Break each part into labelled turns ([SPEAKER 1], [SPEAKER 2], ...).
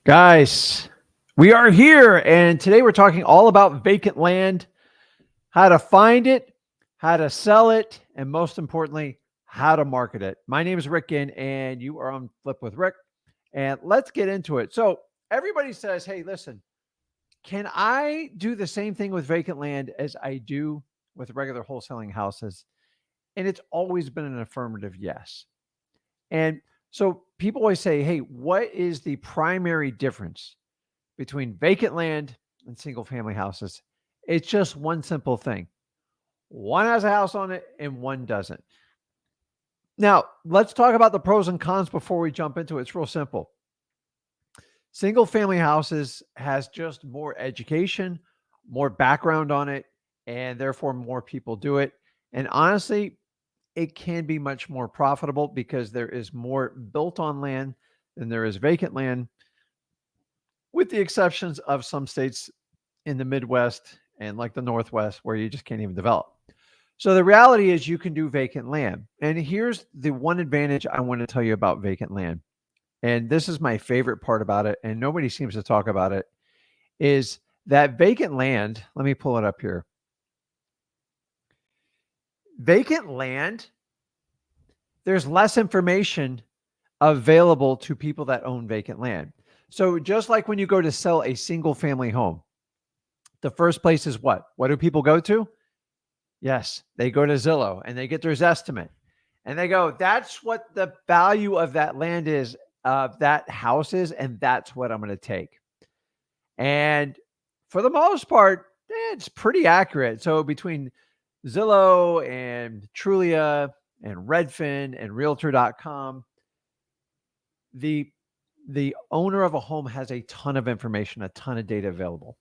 [SPEAKER 1] Guys, we are here, and today we're talking all about vacant land, how to find it, how to sell it, and most importantly, how to market it. My name is Rick Ginn, and you are on Flip with Rick. And let's get into it. So, everybody says, hey, listen, can I do the same thing with vacant land as I do with regular wholesaling houses? And it's always been an affirmative yes. And so people always say, hey, what is the primary difference between vacant land and single family houses? It's just one simple thing. One has a house on it and one doesn't. Now, let's talk about the pros and cons before we jump into it. It's real simple. Single family houses has just more education, more background on it, and therefore more people do it. And honestly, it can be much more profitable because there is more built on land than there is vacant land, with the exceptions of some states in the Midwest and like the Northwest where you just can't even develop. So the reality is you can do vacant land. And here's the one advantage I want to tell you about vacant land. And this is my favorite part about it, and nobody seems to talk about it, is that vacant land, let me pull it up here. Vacant land, there's less information available to people that own vacant land. So just like when you go to sell a single family home, the first place is what? What do people go to? Yes, they go to Zillow and they get their estimate. And they go, that's what the value of that land is, of that house is, and that's what I'm going to take. And for the most part, it's pretty accurate. So between Zillow and Trulia and Redfin and Realtor.com, the owner of a home has a ton of information, a ton of data available.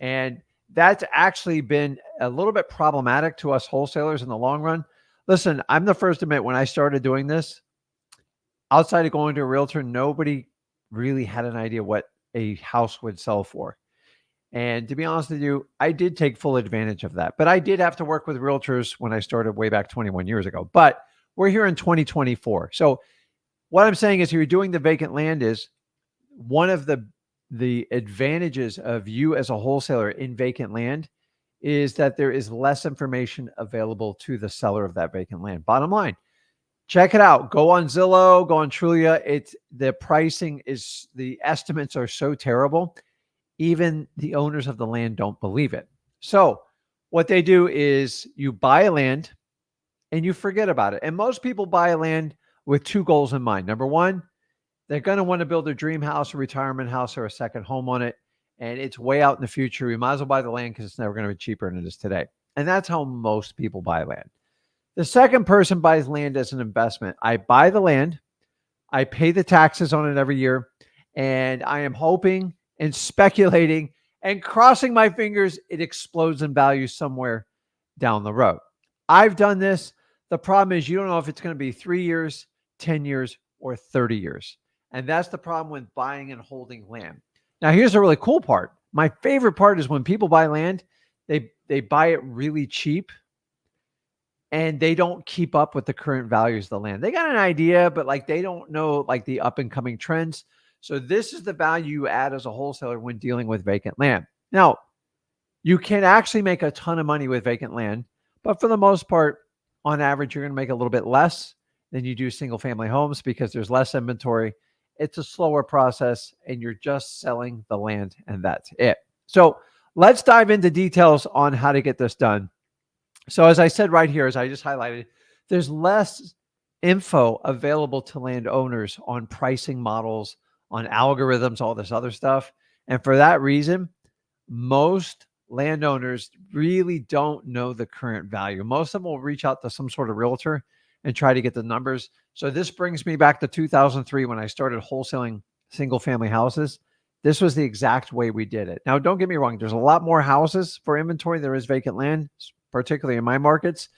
[SPEAKER 1] And that's actually been a little bit problematic to us wholesalers in the long run. Listen, I'm the first to admit, when I started doing this, outside of going to a realtor, nobody really had an idea what a house would sell for. And to be honest with you, I did take full advantage of that. But I did have to work with realtors when I started way back 21 years ago. But we're here in 2024. So what I'm saying is, if you're doing the vacant land, is one of the advantages of you as a wholesaler in vacant land is that there is less information available to the seller of that vacant land. Bottom line, check it out. Go on Zillow, go on Trulia. It's the pricing is, the estimates are so terrible. Even the owners of the land don't believe it. So what they do is you buy land and you forget about it. And most people buy land with two goals in mind. Number one, they're going to want to build a dream house, a retirement house, or a second home on it. And it's way out in the future. We might as well buy the land because it's never going to be cheaper than it is today. And that's how most people buy land. The second person buys land as an investment. I buy the land, I pay the taxes on it every year, and I am hoping and speculating and crossing my fingers it explodes in value somewhere down the road. I've done this. The problem is you don't know if it's going to be 3 years, 10 years, or 30 years. And that's the problem with buying and holding land. Now, here's the really cool part. My favorite part is when people buy land, they buy it really cheap and they don't keep up with the current values of the land. They got an idea, but like they don't know like the up and coming trends. So this is the value you add as a wholesaler when dealing with vacant land. Now, you can actually make a ton of money with vacant land, but for the most part, on average, you're going to make a little bit less than you do single family homes because there's less inventory. It's a slower process and you're just selling the land and that's it. So let's dive into details on how to get this done. So as I said right here, as I just highlighted, there's less info available to landowners on pricing models, on algorithms, all this other stuff. And for that reason, most landowners really don't know the current value. Most of them will reach out to some sort of realtor and try to get the numbers. So this brings me back to 2003 when I started wholesaling single family houses. This was the exact way we did it. Now, don't get me wrong. There's a lot more houses for inventory. There is vacant land, particularly in my markets,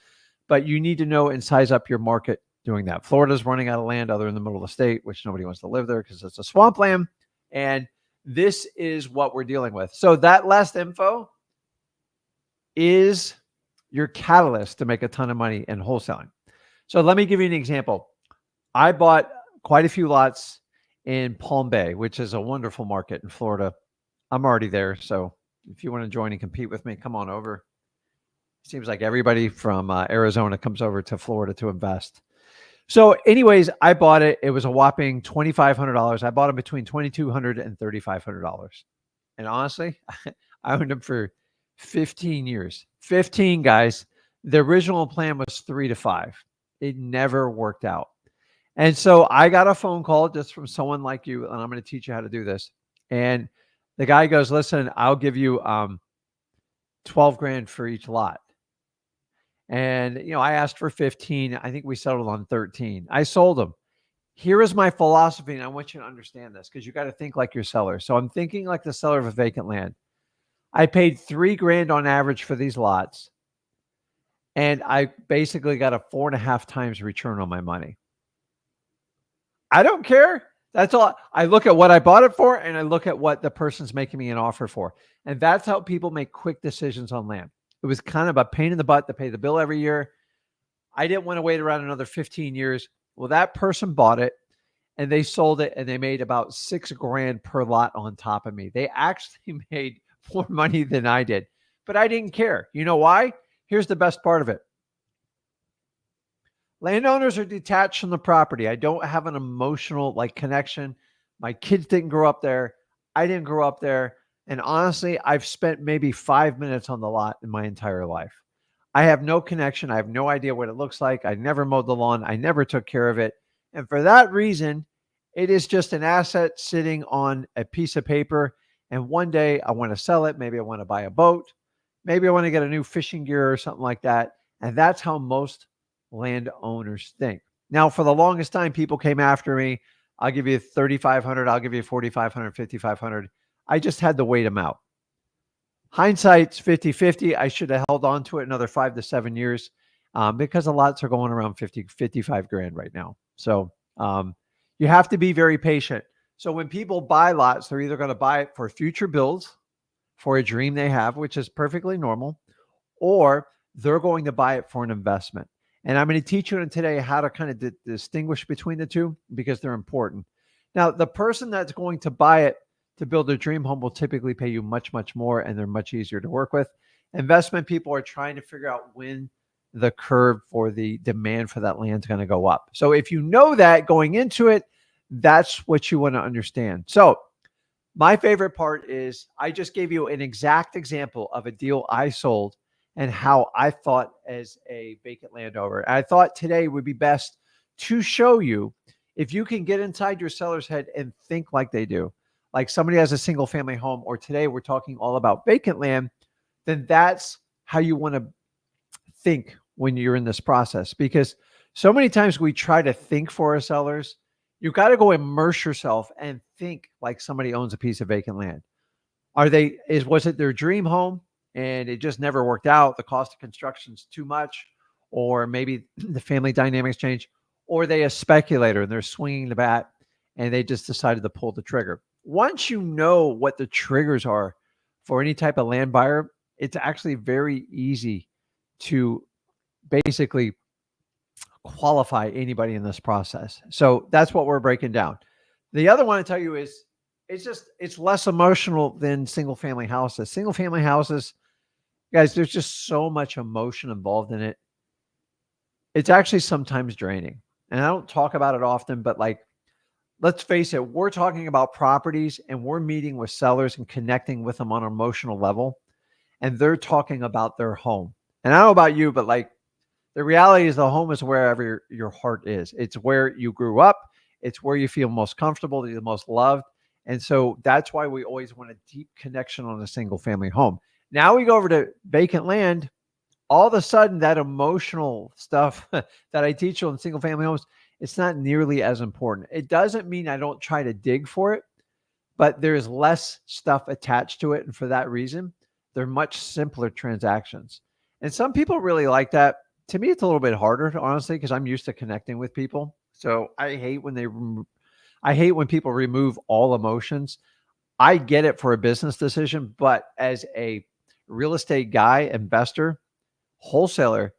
[SPEAKER 1] but you need to know and size up your market doing that. Florida's running out of land other in the middle of the state, which nobody wants to live there because it's a swampland. And this is what we're dealing with. So that last info is your catalyst to make a ton of money in wholesaling. So let me give you an example. I bought quite a few lots in Palm Bay, which is a wonderful market in Florida. I'm already there, so if you want to join and compete with me, come on over. Seems like everybody from Arizona comes over to Florida to invest. So, anyways, I bought it. It was a whopping $2,500. I bought them between $2,200 and $3,500. And honestly, I owned them for 15 years. 15, guys. The original plan was 3 to 5. It never worked out. And so I got a phone call just from someone like you, and I'm going to teach you how to do this. And the guy goes, "Listen, I'll give you 12 grand for each lot." And, I asked for 15. I think we settled on 13. I sold them. Here is my philosophy, and I want you to understand this because you got to think like your seller. So I'm thinking like the seller of a vacant land. I paid 3 grand on average for these lots, and I basically got a 4.5 times return on my money. I don't care. That's all. I look at what I bought it for, and I look at what the person's making me an offer for. And that's how people make quick decisions on land. It was kind of a pain in the butt to pay the bill every year. I didn't want to wait around another 15 years. Well, that person bought it and they sold it and they made about 6 grand per lot on top of me. They actually made more money than I did, but I didn't care. You know why? Here's the best part of it. Landowners are detached from the property. I don't have an emotional connection. My kids didn't grow up there. I didn't grow up there. And honestly, I've spent maybe 5 minutes on the lot in my entire life. I have no connection. I have no idea what it looks like. I never mowed the lawn. I never took care of it. And for that reason, it is just an asset sitting on a piece of paper. And one day I want to sell it. Maybe I want to buy a boat. Maybe I want to get a new fishing gear or something like that. And that's how most landowners think. Now, for the longest time, people came after me. I'll give you 3,500. I'll give you 4,500, 5,500. I just had to wait them out. Hindsight's 50-50. I should have held on to it another 5 to 7 years because the lots are going around 50, 55 grand right now. So you have to be very patient. So when people buy lots, they're either going to buy it for future builds, for a dream they have, which is perfectly normal, or they're going to buy it for an investment. And I'm going to teach you today how to kind of distinguish between the two because they're important. Now, the person that's going to buy it to build a dream home will typically pay you much, much more, and they're much easier to work with. Investment people are trying to figure out when the curve for the demand for that land is going to go up. So if you know that going into it, that's what you want to understand. So my favorite part is I just gave you an exact example of a deal I sold and how I thought as a vacant landowner. I thought today would be best to show you if you can get inside your seller's head and think like they do. Like somebody has a single family home, or today we're talking all about vacant land, then that's how you want to think when you're in this process. Because so many times we try to think for our sellers. You've got to go immerse yourself and think like somebody owns a piece of vacant land. Was it their dream home and it just never worked out? The cost of construction's too much, or maybe the family dynamics change, or they a speculator and they're swinging the bat and they just decided to pull the trigger. Once you know what the triggers are for any type of land buyer, it's actually very easy to basically qualify anybody in this process. So that's what we're breaking down. The other one I tell you is it's less emotional than single family houses. Single family houses, guys, there's just so much emotion involved in it. It's actually sometimes draining. And I don't talk about it often, but let's face it, we're talking about properties and we're meeting with sellers and connecting with them on an emotional level. And they're talking about their home. And I don't know about you, but the reality is the home is wherever your heart is. It's where you grew up. It's where you feel most comfortable, you're the most loved. And so that's why we always want a deep connection on a single family home. Now we go over to vacant land. All of a sudden, that emotional stuff that I teach on single family homes, it's not nearly as important. It doesn't mean I don't try to dig for it, but there's less stuff attached to it. And for that reason, they're much simpler transactions. And some people really like that. To me, it's a little bit harder, honestly, because I'm used to connecting with people. So I hate when people remove all emotions. I get it for a business decision, but as a real estate guy, investor, wholesaler,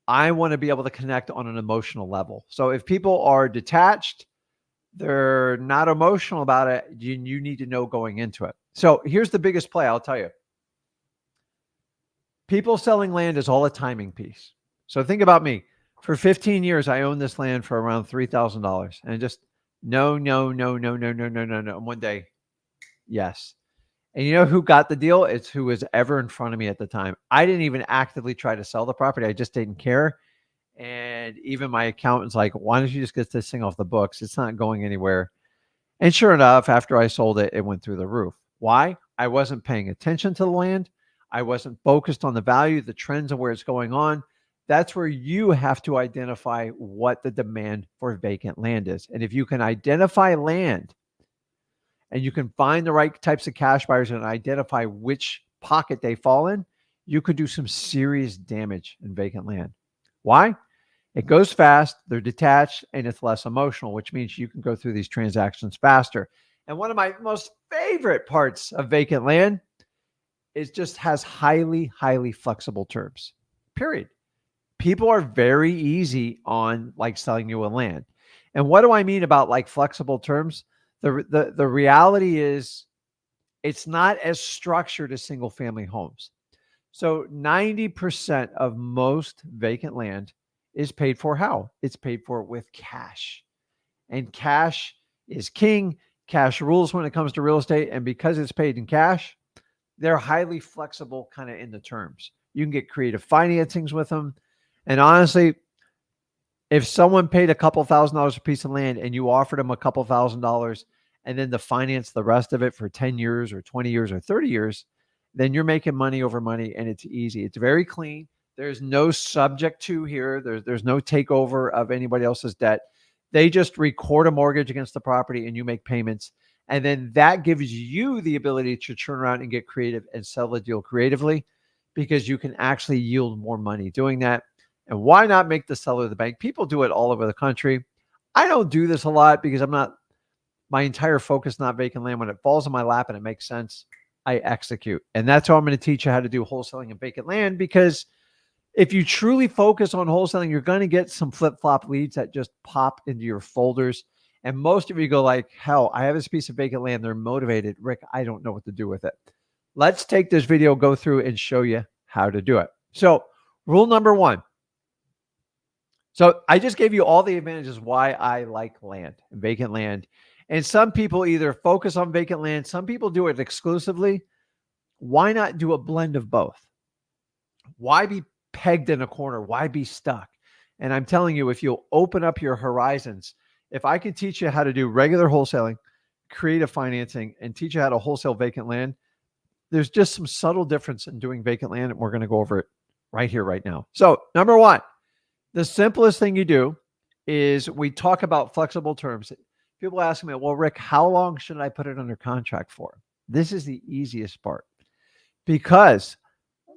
[SPEAKER 1] I want to be able to connect on an emotional level. So if people are detached, They're not emotional about it. You need to know going into it. So here's the biggest play, I'll tell you. People selling land is all a timing piece. So think about me. For 15 years, I owned this land for around $3,000. And just no, no, no, no, no, no, no, no, no. And one day, yes. And you know who got the deal? It's who was ever in front of me at the time. I didn't even actively try to sell the property. I just didn't care. And even my accountant's like, why don't you just get this thing off the books? It's not going anywhere. And sure enough, after I sold it, it went through the roof. Why? I wasn't paying attention to the land. I wasn't focused on the value, the trends of where it's going on. That's where you have to identify what the demand for vacant land is. And if you can identify land and you can find the right types of cash buyers and identify which pocket they fall in, you could do some serious damage in vacant land. Why? It goes fast, they're detached, and it's less emotional, which means you can go through these transactions faster. And one of my most favorite parts of vacant land is just has highly, highly flexible terms, period. People are very easy on like selling you a land. And what do I mean about like flexible terms? The reality is it's not as structured as single family homes. So 90% of most vacant land is paid for how? It's paid for with cash. And cash is king. Cash rules when it comes to real estate. And because it's paid in cash, they're highly flexible kind of in the terms. You can get creative financings with them. And honestly, if someone paid a couple $1,000s a piece of land and you offered them a couple $1,000s and then to finance the rest of it for 10 years or 20 years or 30 years, then you're making money over money and it's easy. It's very clean. There's no subject to here. There's no takeover of anybody else's debt. They just record a mortgage against the property and you make payments. And then that gives you the ability to turn around and get creative and sell the deal creatively because you can actually yield more money doing that. And why not make the seller the bank? People do it all over the country. I don't do this a lot because my entire focus, not vacant land. When it falls in my lap and it makes sense, I execute. And that's how I'm going to teach you how to do wholesaling and vacant land, because if you truly focus on wholesaling, you're going to get some flip-flop leads that just pop into your folders. And most of you go like, hell, I have this piece of vacant land. They're motivated. Rick, I don't know what to do with it. Let's take this video, go through and show you how to do it. So rule number one. So I just gave you all the advantages why I like land and vacant land. And some people either focus on vacant land. Some people do it exclusively. Why not do a blend of both? Why be pegged in a corner? Why be stuck? And I'm telling you, if you'll open up your horizons, if I can teach you how to do regular wholesaling, creative financing, and teach you how to wholesale vacant land, there's just some subtle difference in doing vacant land. And we're going to go over it right here, right now. So number one, the simplest thing you do is we talk about flexible terms. People ask me, well, Rick, how long should I put it under contract for? This is the easiest part because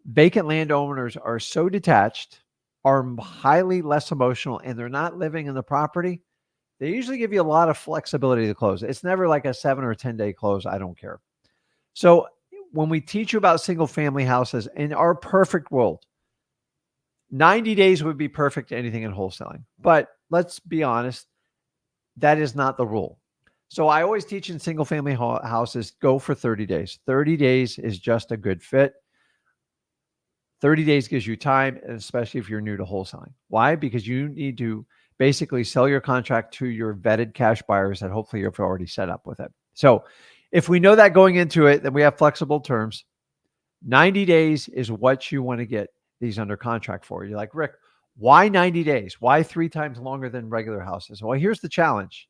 [SPEAKER 1] vacant landowners are so detached, are highly less emotional, and they're not living in the property. They usually give you a lot of flexibility to close. It's never like a 7 or 10 day close. I don't care. So when we teach you about single family houses in our perfect world, 90 days would be perfect to anything in wholesaling. But let's be honest, that is not the rule. So I always teach in single family houses, go for 30 days. 30 days is just a good fit. 30 days gives you time, especially if you're new to wholesaling. Why? Because you need to basically sell your contract to your vetted cash buyers that hopefully you've already set up with it. So if we know that going into it, then we have flexible terms. 90 days is what you want to get these under contract for. You're like, Rick, why 90 days? Why 3 times longer than regular houses? Well, here's the challenge.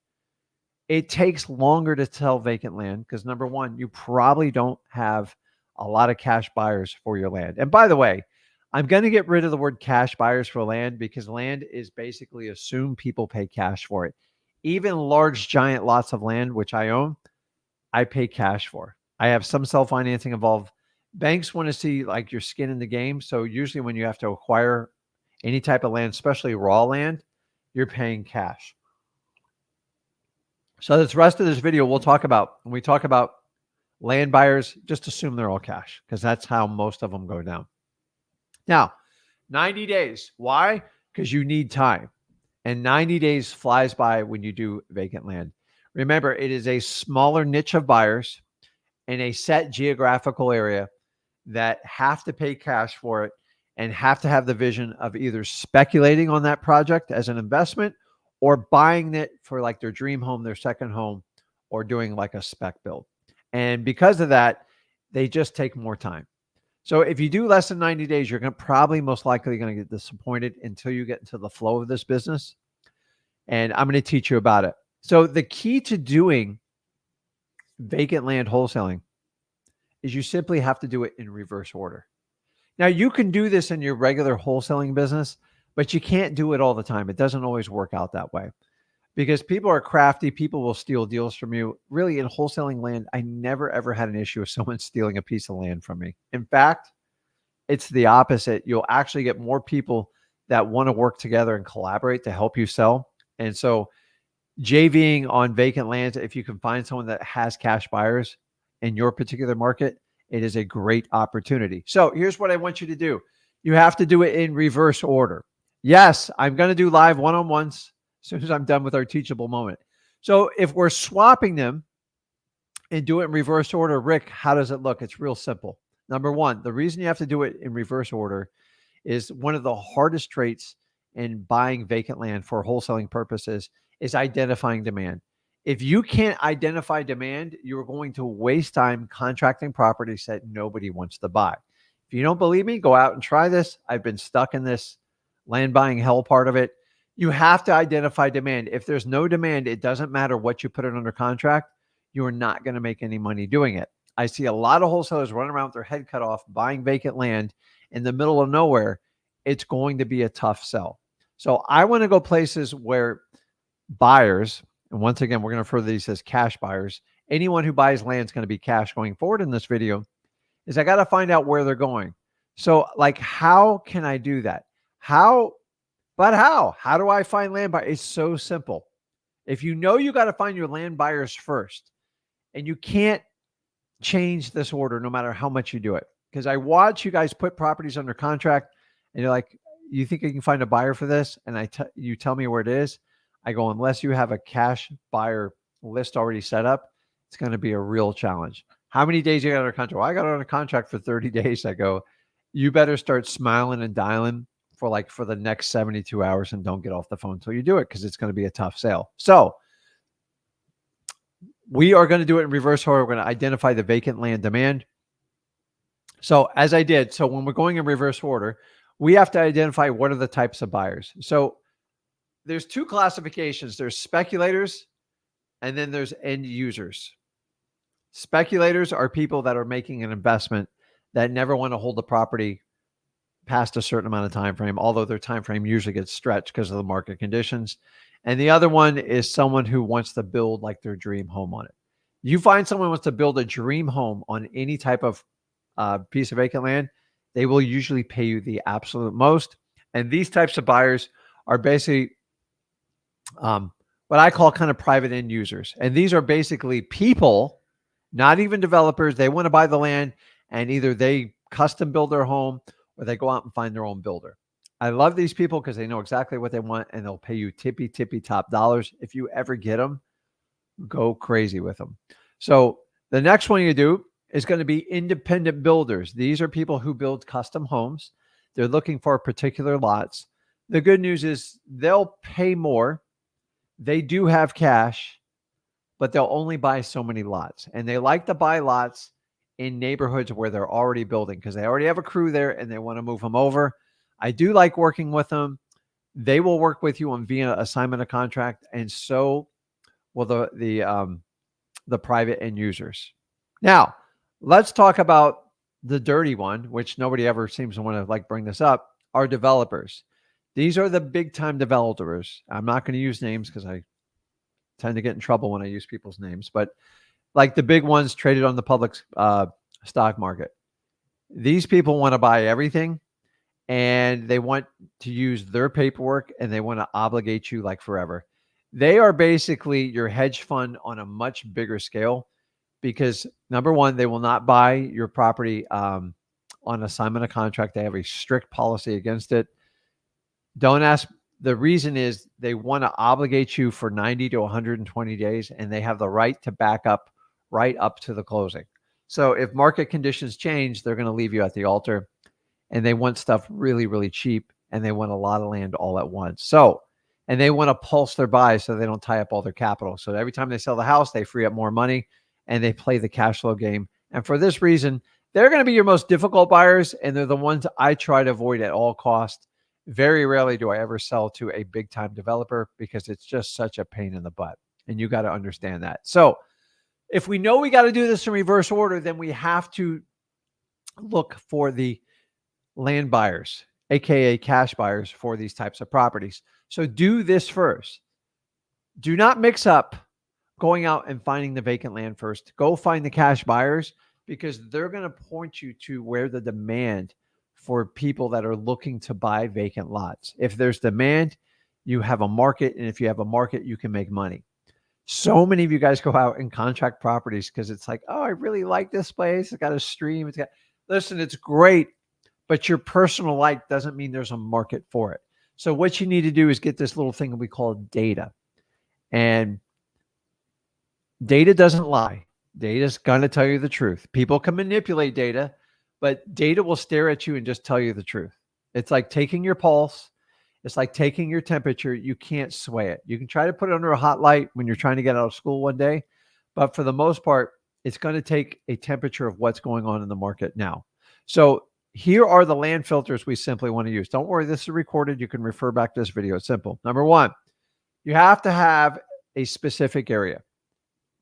[SPEAKER 1] It takes longer to sell vacant land because number one, you probably don't have a lot of cash buyers for your land. And by the way, I'm going to get rid of the word cash buyers for land because land is basically assumed people pay cash for it. Even large, giant lots of land, which I own, I pay cash for. I have some self-financing involved. Banks want to see like your skin in the game. So usually when you have to acquire any type of land, especially raw land, you're paying cash. So the rest of this video, when we talk about land buyers, just assume they're all cash because that's how most of them go down. Now, 90 days. Why? Because you need time. And 90 days flies by when you do vacant land. Remember, it is a smaller niche of buyers in a set geographical area that have to pay cash for it and have to have the vision of either speculating on that project as an investment or buying it for like their dream home, their second home, or doing like a spec build. And because of that, they just take more time. So if you do less than 90 days, you're probably most likely going to get disappointed until you get into the flow of this business. And I'm going to teach you about it. So the key to doing vacant land wholesaling is you simply have to do it in reverse order. Now, you can do this in your regular wholesaling business, but you can't do it all the time. It doesn't always work out that way because people are crafty. People will steal deals from you. Really, in wholesaling land, I never, ever had an issue with someone stealing a piece of land from me. In fact, it's the opposite. You'll actually get more people that want to work together and collaborate to help you sell. And so JVing on vacant lands, if you can find someone that has cash buyers in your particular market, it is a great opportunity. So here's what I want you to do. You have to do it in reverse order. Yes, I'm going to do live one-on-ones as soon as I'm done with our teachable moment. So if we're swapping them and do it in reverse order, Rick, how does it look? It's real simple. Number one, the reason you have to do it in reverse order is one of the hardest traits in buying vacant land for wholesaling purposes is identifying demand. If you can't identify demand, you're going to waste time contracting properties that nobody wants to buy. If you don't believe me, go out and try this. I've been stuck in this land buying hell part of it. You have to identify demand. If there's no demand, it doesn't matter what you put it under contract. You're not going to make any money doing it. I see a lot of wholesalers running around with their head cut off, buying vacant land in the middle of nowhere. It's going to be a tough sell. So I want to go places where buyers, and once again, we're going to refer to these as cash buyers. Anyone who buys land is going to be cash going forward in this video, is I got to find out where they're going. So like, how can I do that? How do I find land buyers? It's so simple. If you know you got to find your land buyers first, and you can't change this order no matter how much you do it. Because I watch you guys put properties under contract and you're like, you think you can find a buyer for this? And you tell me where it is. I go, unless you have a cash buyer list already set up, it's going to be a real challenge. How many days you got under contract? Well, I got under contract for 30 days. I go, you better start smiling and dialing for the next 72 hours and don't get off the phone until you do it, because it's going to be a tough sale. So we are going to do it in reverse order. We're going to identify the vacant land demand. So as I did, so when we're going in reverse order, we have to identify what are the types of buyers. So there's two classifications. There's speculators and then there's end users. Speculators are people that are making an investment that never want to hold the property past a certain amount of time frame, although their time frame usually gets stretched because of the market conditions. And the other one is someone who wants to build like their dream home on it. You find someone who wants to build a dream home on any type of piece of vacant land, they will usually pay you the absolute most. And these types of buyers are basically what I call kind of private end users. And these are basically people, not even developers. They want to buy the land and either they custom build their home or they go out and find their own builder. I love these people because they know exactly what they want and they'll pay you tippy top dollars. If you ever get them, go crazy with them. So the next one you do is going to be independent builders. These are people who build custom homes. They're looking for particular lots. The good news is they'll pay more. They do have cash, but they'll only buy so many lots. And they like to buy lots in neighborhoods where they're already building because they already have a crew there and they want to move them over. I do like working with them. They will work with you on via assignment of contract, and so will the private end users. Now, let's talk about the dirty one, which nobody ever seems to want to bring this up, are developers. These are the big time developers. I'm not going to use names because I tend to get in trouble when I use people's names, but like the big ones traded on the public stock market. These people want to buy everything and they want to use their paperwork and they want to obligate you like forever. They are basically your hedge fund on a much bigger scale because number one, they will not buy your property on assignment of contract. They have a strict policy against it. Don't ask The reason is they want to obligate you for 90 to 120 days, and they have the right to back up right up to the closing. So if market conditions change, they're going to leave you at the altar, and they want stuff really, really cheap, and they want a lot of land all at once. So, and they want to pulse their buys so they don't tie up all their capital. So every time they sell the house, they free up more money, and they play the cash flow game. And for this reason, they're going to be your most difficult buyers, and they're the ones I try to avoid at all costs. Very rarely do I ever sell to a big time developer because it's just such a pain in the butt. And you got to understand that. So if we know we got to do this in reverse order, then we have to look for the land buyers, AKA cash buyers for these types of properties. So do this first. Do not mix up going out and finding the vacant land first. Go find the cash buyers because they're going to point you to where the demand for people that are looking to buy vacant lots. If there's demand, you have a market. And if you have a market, you can make money. So many of you guys go out and contract properties because it's like, oh, I really like this place. It's got a stream. Listen, it's great, but your personal like doesn't mean there's a market for it. So what you need to do is get this little thing we call data. And data doesn't lie. Data's going to tell you the truth. People can manipulate data, but data will stare at you and just tell you the truth. It's like taking your pulse. It's like taking your temperature. You can't sway it. You can try to put it under a hot light when you're trying to get out of school one day, but for the most part, it's going to take a temperature of what's going on in the market now. So here are the land filters we simply want to use. Don't worry, this is recorded. You can refer back to this video. It's simple. Number one, you have to have a specific area.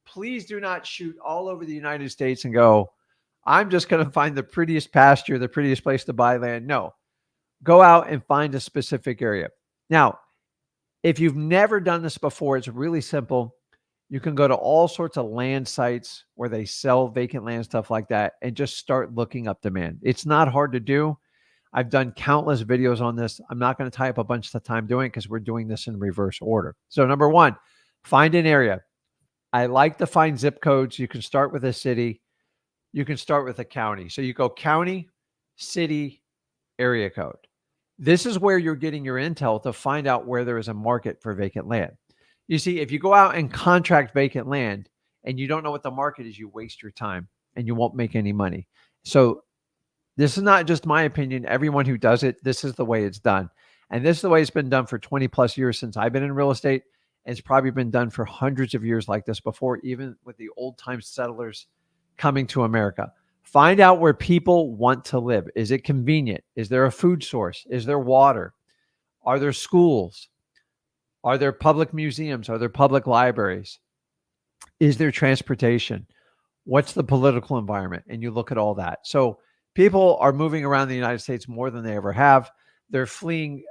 [SPEAKER 1] Please do not shoot all over the United States and go, I'm just going to find the prettiest pasture, the prettiest place to buy land. No, go out and find a specific area. Now, if you've never done this before, it's really simple. You can go to all sorts of land sites where they sell vacant land, stuff like that, and just start looking up demand. It's not hard to do. I've done countless videos on this. I'm not going to tie up a bunch of time doing it because we're doing this in reverse order. So number one, find an area. I like to find zip codes. You can start with a city. You can start with a county. So you go county, city, area code. This is where you're getting your intel to find out where there is a market for vacant land. You see, if you go out and contract vacant land and you don't know what the market is, you waste your time and you won't make any money. So this is not just my opinion. Everyone who does it, this is the way it's done. And this is the way it's been done for 20 plus years since I've been in real estate. And it's probably been done for hundreds of years like this before, even with the old time settlers coming to America. Find out where people want to live. Is it convenient? Is there a food source? Is there water? Are there schools? Are there public museums? Are there public libraries? Is there transportation? What's the political environment? And you look at all that. So people are moving around the United States more than they ever have. They're fleeing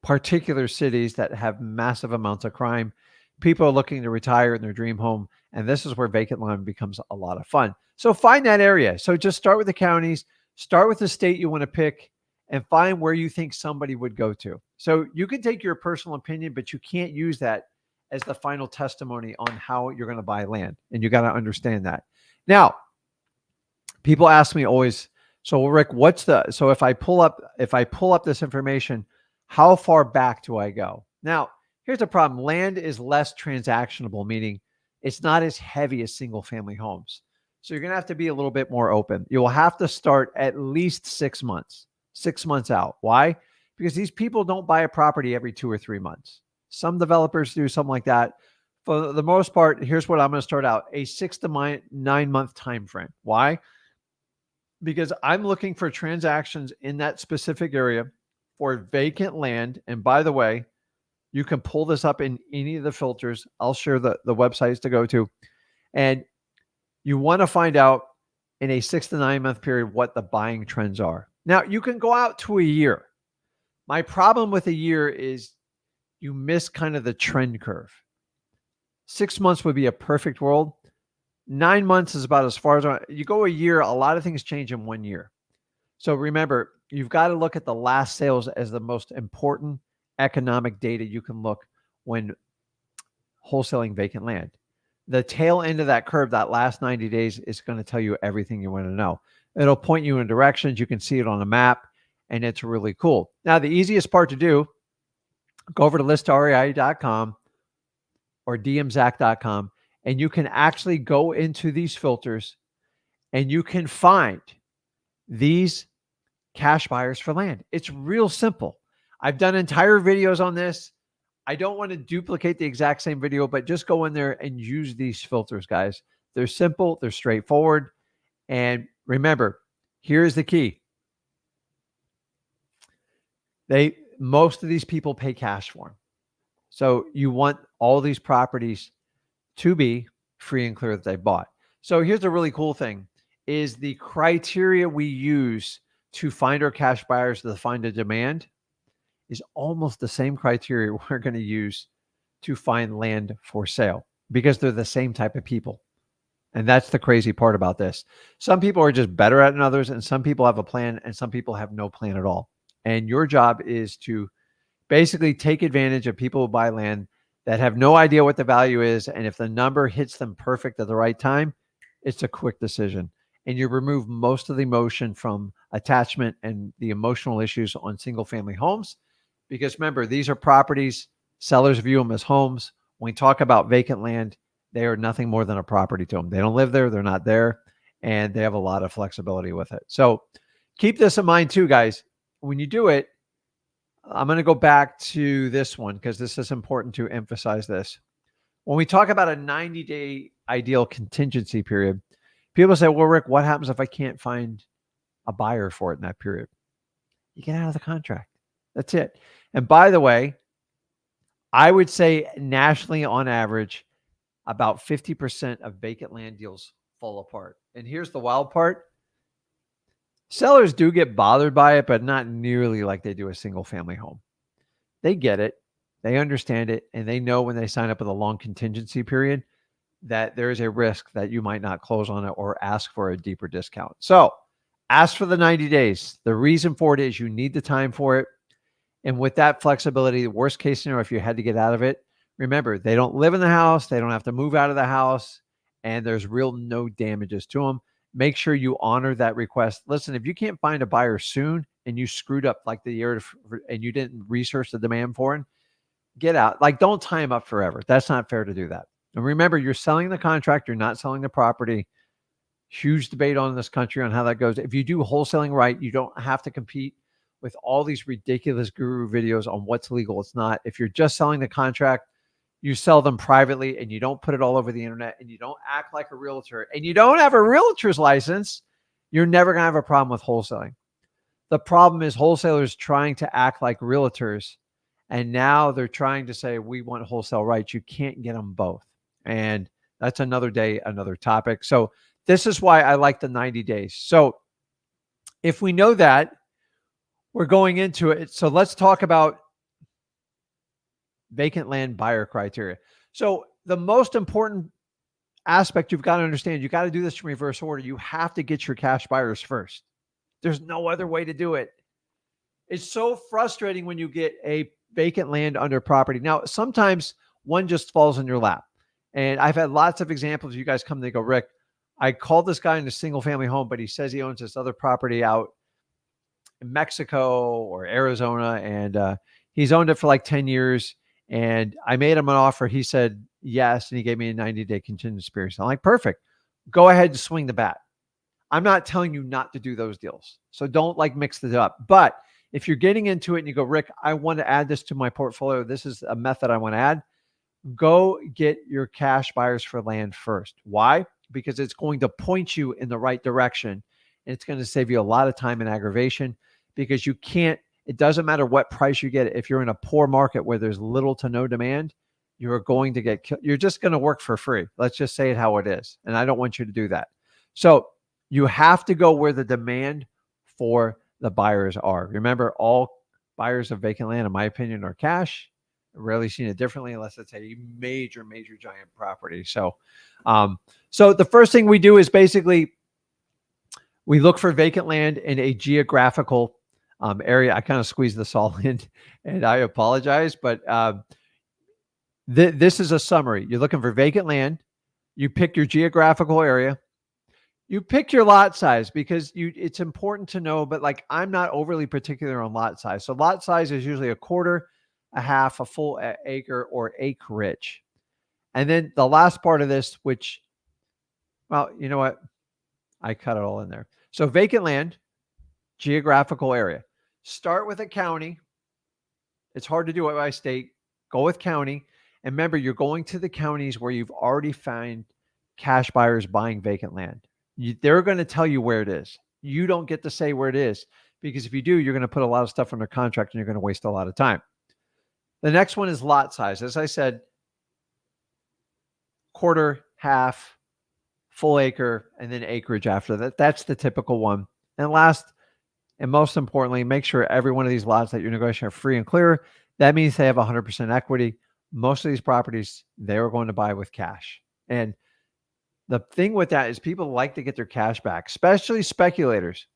[SPEAKER 1] particular cities that have massive amounts of crime. People are looking to retire in their dream home. And this is where vacant land becomes a lot of fun. So find that area. So just start with the counties, start with the state you want to pick, and find where you think somebody would go to. So you can take your personal opinion, but you can't use that as the final testimony on how you're going to buy land. And you got to understand that. Now, people ask me always, so Rick, so if I pull up this information, how far back do I go? Now, here's the problem. Land is less transactionable, meaning it's not as heavy as single family homes. So you're going to have to be a little bit more open. You'll have to start at least 6 months out. Why? Because these people don't buy a property every 2 or 3 months. Some developers do something like that. For the most part, here's what I'm going to start out, a 6 to 9 month time frame. Why? Because I'm looking for transactions in that specific area for vacant land. And by the way, you can pull this up in any of the filters. I'll share the websites to go to. And you want to find out in a 6 to 9 month period what the buying trends are. Now, you can go out to a year. My problem with a year is you miss kind of the trend curve. 6 months would be a perfect world. 9 months is about as far as you go. A year, a lot of things change in 1 year. So remember, you've got to look at the last sales as the most important economic data you can look when wholesaling vacant land. The tail end of that curve, that last 90 days, is going to tell you everything you want to know. It'll point you in directions. You can see it on a map. and it's really cool. Now, the easiest part to do, go over to listrei.com or dmzac.com, and you can actually go into these filters and you can find these cash buyers for land. It's real simple. I've done entire videos on this. I don't want to duplicate the exact same video, but just go in there and use these filters, guys. They're simple, they're straightforward. And remember, here's the key. Most of these people pay cash for them. So you want all these properties to be free and clear that they bought. So here's a really cool thing is the criteria we use to find our cash buyers to find a demand is almost the same criteria we're going to use to find land for sale because they're the same type of people. And that's the crazy part about this. Some people are just better at it than others, and some people have a plan, and some people have no plan at all. And your job is to basically take advantage of people who buy land that have no idea what the value is. And if the number hits them perfect at the right time, it's a quick decision. And you remove most of the emotion from attachment and the emotional issues on single family homes. Because remember, these are properties, sellers view them as homes. When we talk about vacant land, they are nothing more than a property to them. They don't live there, they're not there, and they have a lot of flexibility with it. So keep this in mind too, guys. When you do it, I'm going to go back to this one because this is important to emphasize this. When we talk about a 90-day ideal contingency period, people say, well, Rick, what happens if I can't find a buyer for it in that period? You get out of the contract. That's it. And by the way, I would say nationally on average, about 50% of vacant land deals fall apart. And here's the wild part. Sellers do get bothered by it, but not nearly like they do a single family home. They get it. They understand it. And they know when they sign up with a long contingency period that there is a risk that you might not close on it or ask for a deeper discount. So ask for the 90 days. The reason for it is you need the time for it. And with that flexibility, the worst case scenario, if you had to get out of it, remember, they don't live in the house. They don't have to move out of the house. And there's no damages to them. Make sure you honor that request. Listen, if you can't find a buyer soon and you screwed up like the year and you didn't research the demand for it, get out. Like, don't tie them up forever. That's not fair to do that. And remember, you're selling the contract. You're not selling the property. Huge debate on this country on how that goes. If you do wholesaling right, you don't have to compete with all these ridiculous guru videos on what's legal, what's not. If you're just selling the contract, you sell them privately and you don't put it all over the internet and you don't act like a realtor and you don't have a realtor's license, you're never going to have a problem with wholesaling. The problem is wholesalers trying to act like realtors, and now they're trying to say, we want wholesale rights. You can't get them both. And that's another day, another topic. So this is why I like the 90 days. So if we know that, we're going into it. So let's talk about vacant land buyer criteria. So the most important aspect you've got to understand, you got to do this in reverse order. You have to get your cash buyers first. There's no other way to do it. It's so frustrating when you get a vacant land under property. Now, sometimes one just falls in your lap. And I've had lots of examples. You guys come and they go, Rick, I called this guy in a single family home, but he says he owns this other property out in Mexico or Arizona. And he's owned it for like 10 years. And I made him an offer. He said yes. And he gave me a 90-day contingency period. So I'm like, perfect. Go ahead and swing the bat. I'm not telling you not to do those deals. So don't like mix it up. But if you're getting into it and you go, Rick, I want to add this to my portfolio. This is a method I want to add. Go get your cash buyers for land first. Why? Because it's going to point you in the right direction. And it's going to save you a lot of time and aggravation because you can't, it doesn't matter what price you get. If you're in a poor market where there's little to no demand, you're going to get, you're just going to work for free. Let's just say it how it is. And I don't want you to do that. So you have to go where the demand for the buyers are. Remember, all buyers of vacant land, in my opinion, are cash. I've rarely seen it differently unless it's a major, major giant property. So, so the first thing we do is basically we look for vacant land in a geographical area. I kind of squeezed this all in and I apologize, but this is a summary. You're looking for vacant land. You pick your geographical area. You pick your lot size because it's important to know, but like I'm not overly particular on lot size. So lot size is usually a quarter, a half, a full acre, or acreage. And then the last part of this, which, well, you know what? I cut it all in there. So vacant land, geographical area. Start with a county. It's hard to do it by state. Go with county. And remember, you're going to the counties where you've already found cash buyers buying vacant land. They're going to tell you where it is. You don't get to say where it is because if you do, you're going to put a lot of stuff under contract and you're going to waste a lot of time. The next one is lot size. As I said, quarter, half, full acre, and then acreage after that. That's the typical one. And last, and most importantly, make sure every one of these lots that you're negotiating are free and clear. That means they have 100% equity. Most of these properties, they are going to buy with cash. And the thing with that is people like to get their cash back, especially speculators.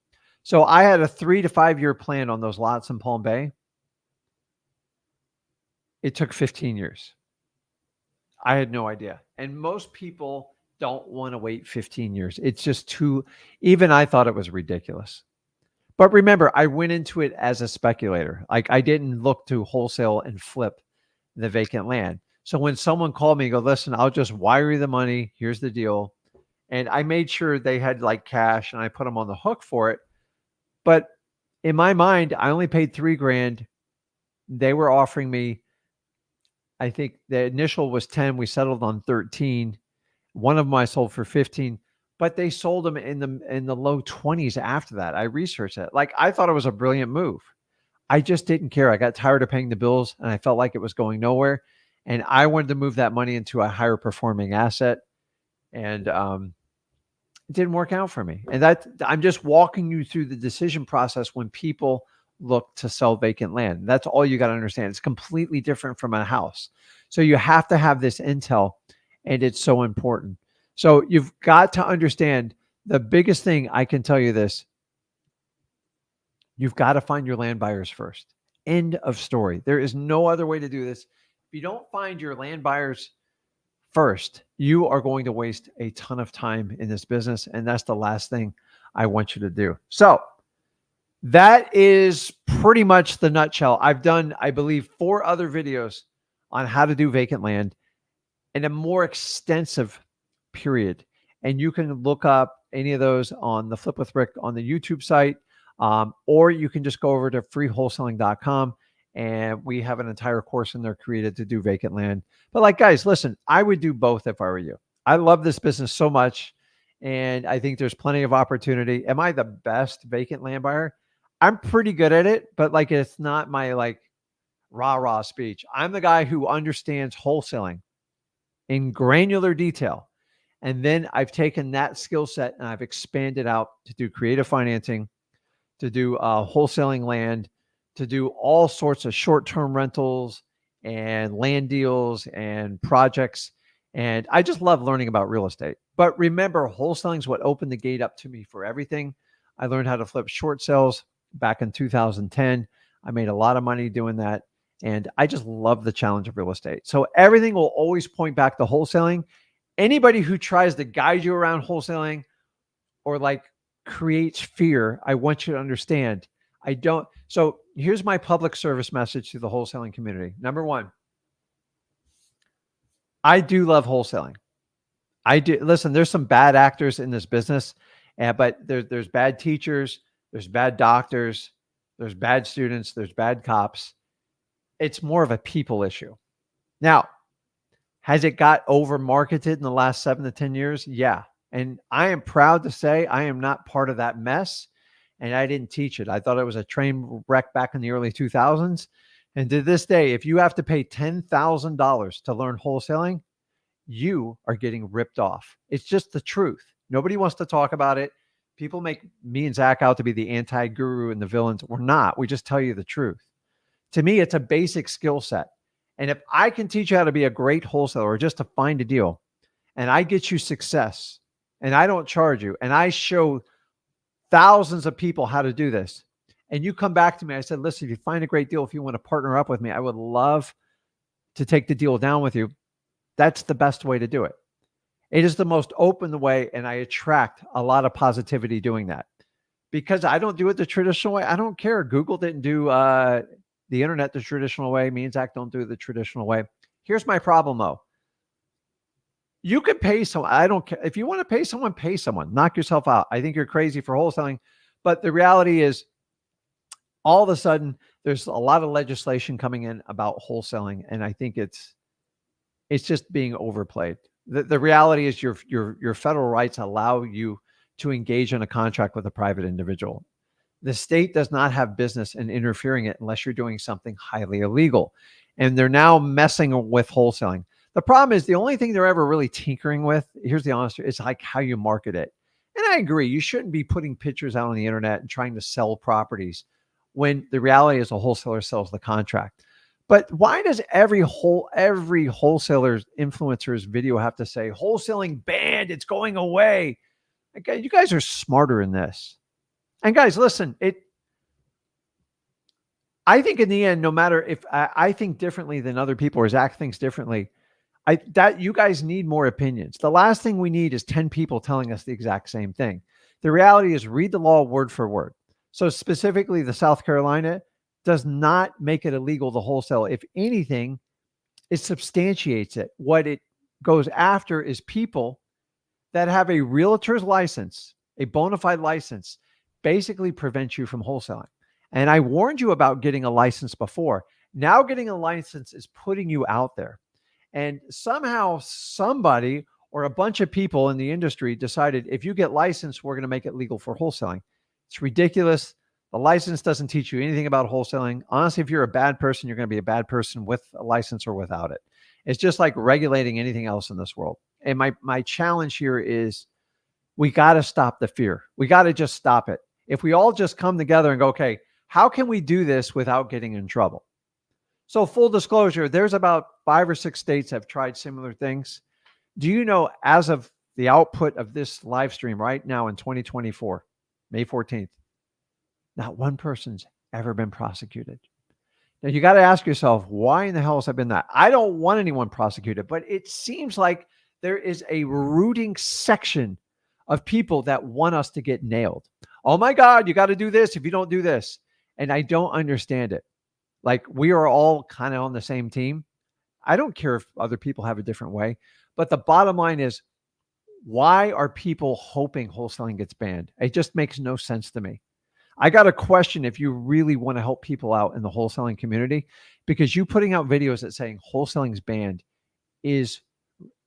[SPEAKER 1] So I had a 3 to 5 year plan on those lots in Palm Bay. It took 15 years. I had no idea. And most people don't want to wait 15 years. It's just too, even I thought it was ridiculous. But remember, I went into it as a speculator. Like I didn't look to wholesale and flip the vacant land. So when someone called me and go, listen, I'll just wire you the money. Here's the deal. And I made sure they had like cash and I put them on the hook for it. But in my mind, I only paid $3,000. They were offering me, I think the initial was 10. We settled on 13. One of them I sold for 15, but they sold them in the low 20s after that. I researched it. Like I thought it was a brilliant move. I just didn't care. I got tired of paying the bills and I felt like it was going nowhere. And I wanted to move that money into a higher performing asset. And it didn't work out for me. And that I'm just walking you through the decision process when people look to sell vacant land. That's all you got to understand. It's completely different from a house. So you have to have this intel, and it's so important. So you've got to understand the biggest thing I can tell you this. You've got to find your land buyers first. End of story. There is no other way to do this. If you don't find your land buyers first, you are going to waste a ton of time in this business. And that's the last thing I want you to do. So that is pretty much the nutshell. I've done, I believe, 4 other videos on how to do vacant land in a more extensive period. And you can look up any of those on the Flip with Rick on the YouTube site, or you can just go over to freewholesaling.com. And we have an entire course in there created to do vacant land. But like, guys, listen, I would do both if I were you. I love this business so much. And I think there's plenty of opportunity. Am I the best vacant land buyer? I'm pretty good at it, but like, it's not my like rah-rah speech. I'm the guy who understands wholesaling in granular detail. And then I've taken that skill set and I've expanded out to do creative financing, to do wholesaling land, to do all sorts of short-term rentals and land deals and projects. And I just love learning about real estate. But remember, wholesaling is what opened the gate up to me for everything. I learned how to flip short sales back in 2010. I made a lot of money doing that. And I just love the challenge of real estate. So everything will always point back to wholesaling. Anybody who tries to guide you around wholesaling or like creates fear, I want you to understand, I don't. So here's my public service message to the wholesaling community. Number one, I do love wholesaling. I do. Listen, there's some bad actors in this business, but there's bad teachers, there's bad doctors, there's bad students, there's bad cops. It's more of a people issue. Now, has it got over marketed in the last 7 to 10 years? Yeah. And I am proud to say I am not part of that mess. And I didn't teach it. I thought it was a train wreck back in the early 2000s. And to this day, if you have to pay $10,000 to learn wholesaling, you are getting ripped off. It's just the truth. Nobody wants to talk about it. People make me and Zach out to be the anti-guru and the villains. We're not. We just tell you the truth. To me, it's a basic skill set. And if I can teach you how to be a great wholesaler or just to find a deal, and I get you success, and I don't charge you, and I show thousands of people how to do this, and you come back to me, I said, listen, if you find a great deal, if you want to partner up with me, I would love to take the deal down with you. That's the best way to do it. It is the most open way, and I attract a lot of positivity doing that because I don't do it the traditional way. I don't care. Google didn't do the internet the traditional way. Me and Zach don't do it the traditional way. Here's my problem, though. You can pay someone. I don't care. If you want to pay someone, pay someone. Knock yourself out. I think you're crazy for wholesaling. But the reality is, all of a sudden, there's a lot of legislation coming in about wholesaling, and I think it's just being overplayed. The reality is your federal rights allow you to engage in a contract with a private individual. The state does not have business in interfering it unless you're doing something highly illegal. And they're now messing with wholesaling. The problem is the only thing they're ever really tinkering with, here's the honest, is like how you market it. And I agree, you shouldn't be putting pictures out on the internet and trying to sell properties when the reality is a wholesaler sells the contract. But why does every wholesaler's influencer's video have to say wholesaling banned, it's going away? Okay, you guys are smarter in this. And guys, listen, I think in the end, no matter if I think differently than other people or Zach thinks differently, that you guys need more opinions. The last thing we need is 10 people telling us the exact same thing. The reality is read the law word for word. So specifically, the South Carolina does not make it illegal to wholesale. If anything, it substantiates it. What it goes after is people that have a realtor's license, a bona fide license, basically prevents you from wholesaling. And I warned you about getting a license before. Now getting a license is putting you out there. And somehow somebody or a bunch of people in the industry decided if you get licensed, we're going to make it legal for wholesaling. It's ridiculous. The license doesn't teach you anything about wholesaling. Honestly, if you're a bad person, you're going to be a bad person with a license or without it. It's just like regulating anything else in this world. And my challenge here is we got to stop the fear. We got to just stop it. If we all just come together and go, okay, how can we do this without getting in trouble? So full disclosure, there's about 5 or 6 states have tried similar things. Do you know, as of the output of this live stream right now in 2024, May 14th, not one person's ever been prosecuted. Now you got to ask yourself, why in the hell has that been that? I don't want anyone prosecuted, but it seems like there is a rooting section of people that want us to get nailed. Oh my God, you got to do this if you don't do this. And I don't understand it. Like we are all kind of on the same team. I don't care if other people have a different way, but the bottom line is, why are people hoping wholesaling gets banned? It just makes no sense to me. I got a question if you really want to help people out in the wholesaling community, because you putting out videos that saying wholesaling is banned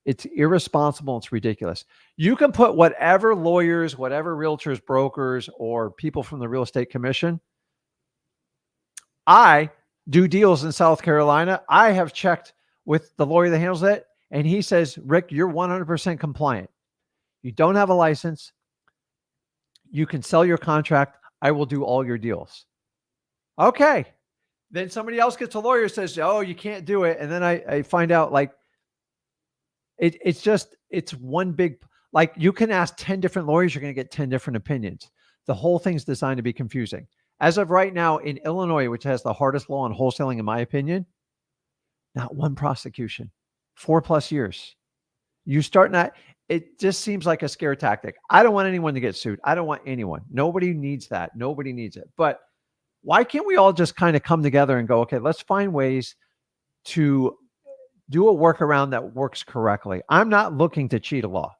[SPEAKER 1] it's irresponsible. It's ridiculous. You can put whatever lawyers, whatever realtors, brokers, or people from the real estate commission. I do deals in South Carolina. I have checked with the lawyer that handles it, and he says, Rick, you're 100% compliant. You don't have a license. You can sell your contract. I will do all your deals. Okay. Then somebody else gets a lawyer, says, oh, you can't do it. And then I find out like it's one big, like you can ask 10 different lawyers, you're going to get 10 different opinions. The whole thing's designed to be confusing. As of right now in Illinois, which has the hardest law on wholesaling, in my opinion, not one prosecution, 4+ years. You start not, it just seems like a scare tactic. I don't want anyone to get sued. I don't want anyone. Nobody needs that. Nobody needs it. But why can't we all just kind of come together and go, okay, let's find ways to do a workaround that works correctly. I'm not looking to cheat a law.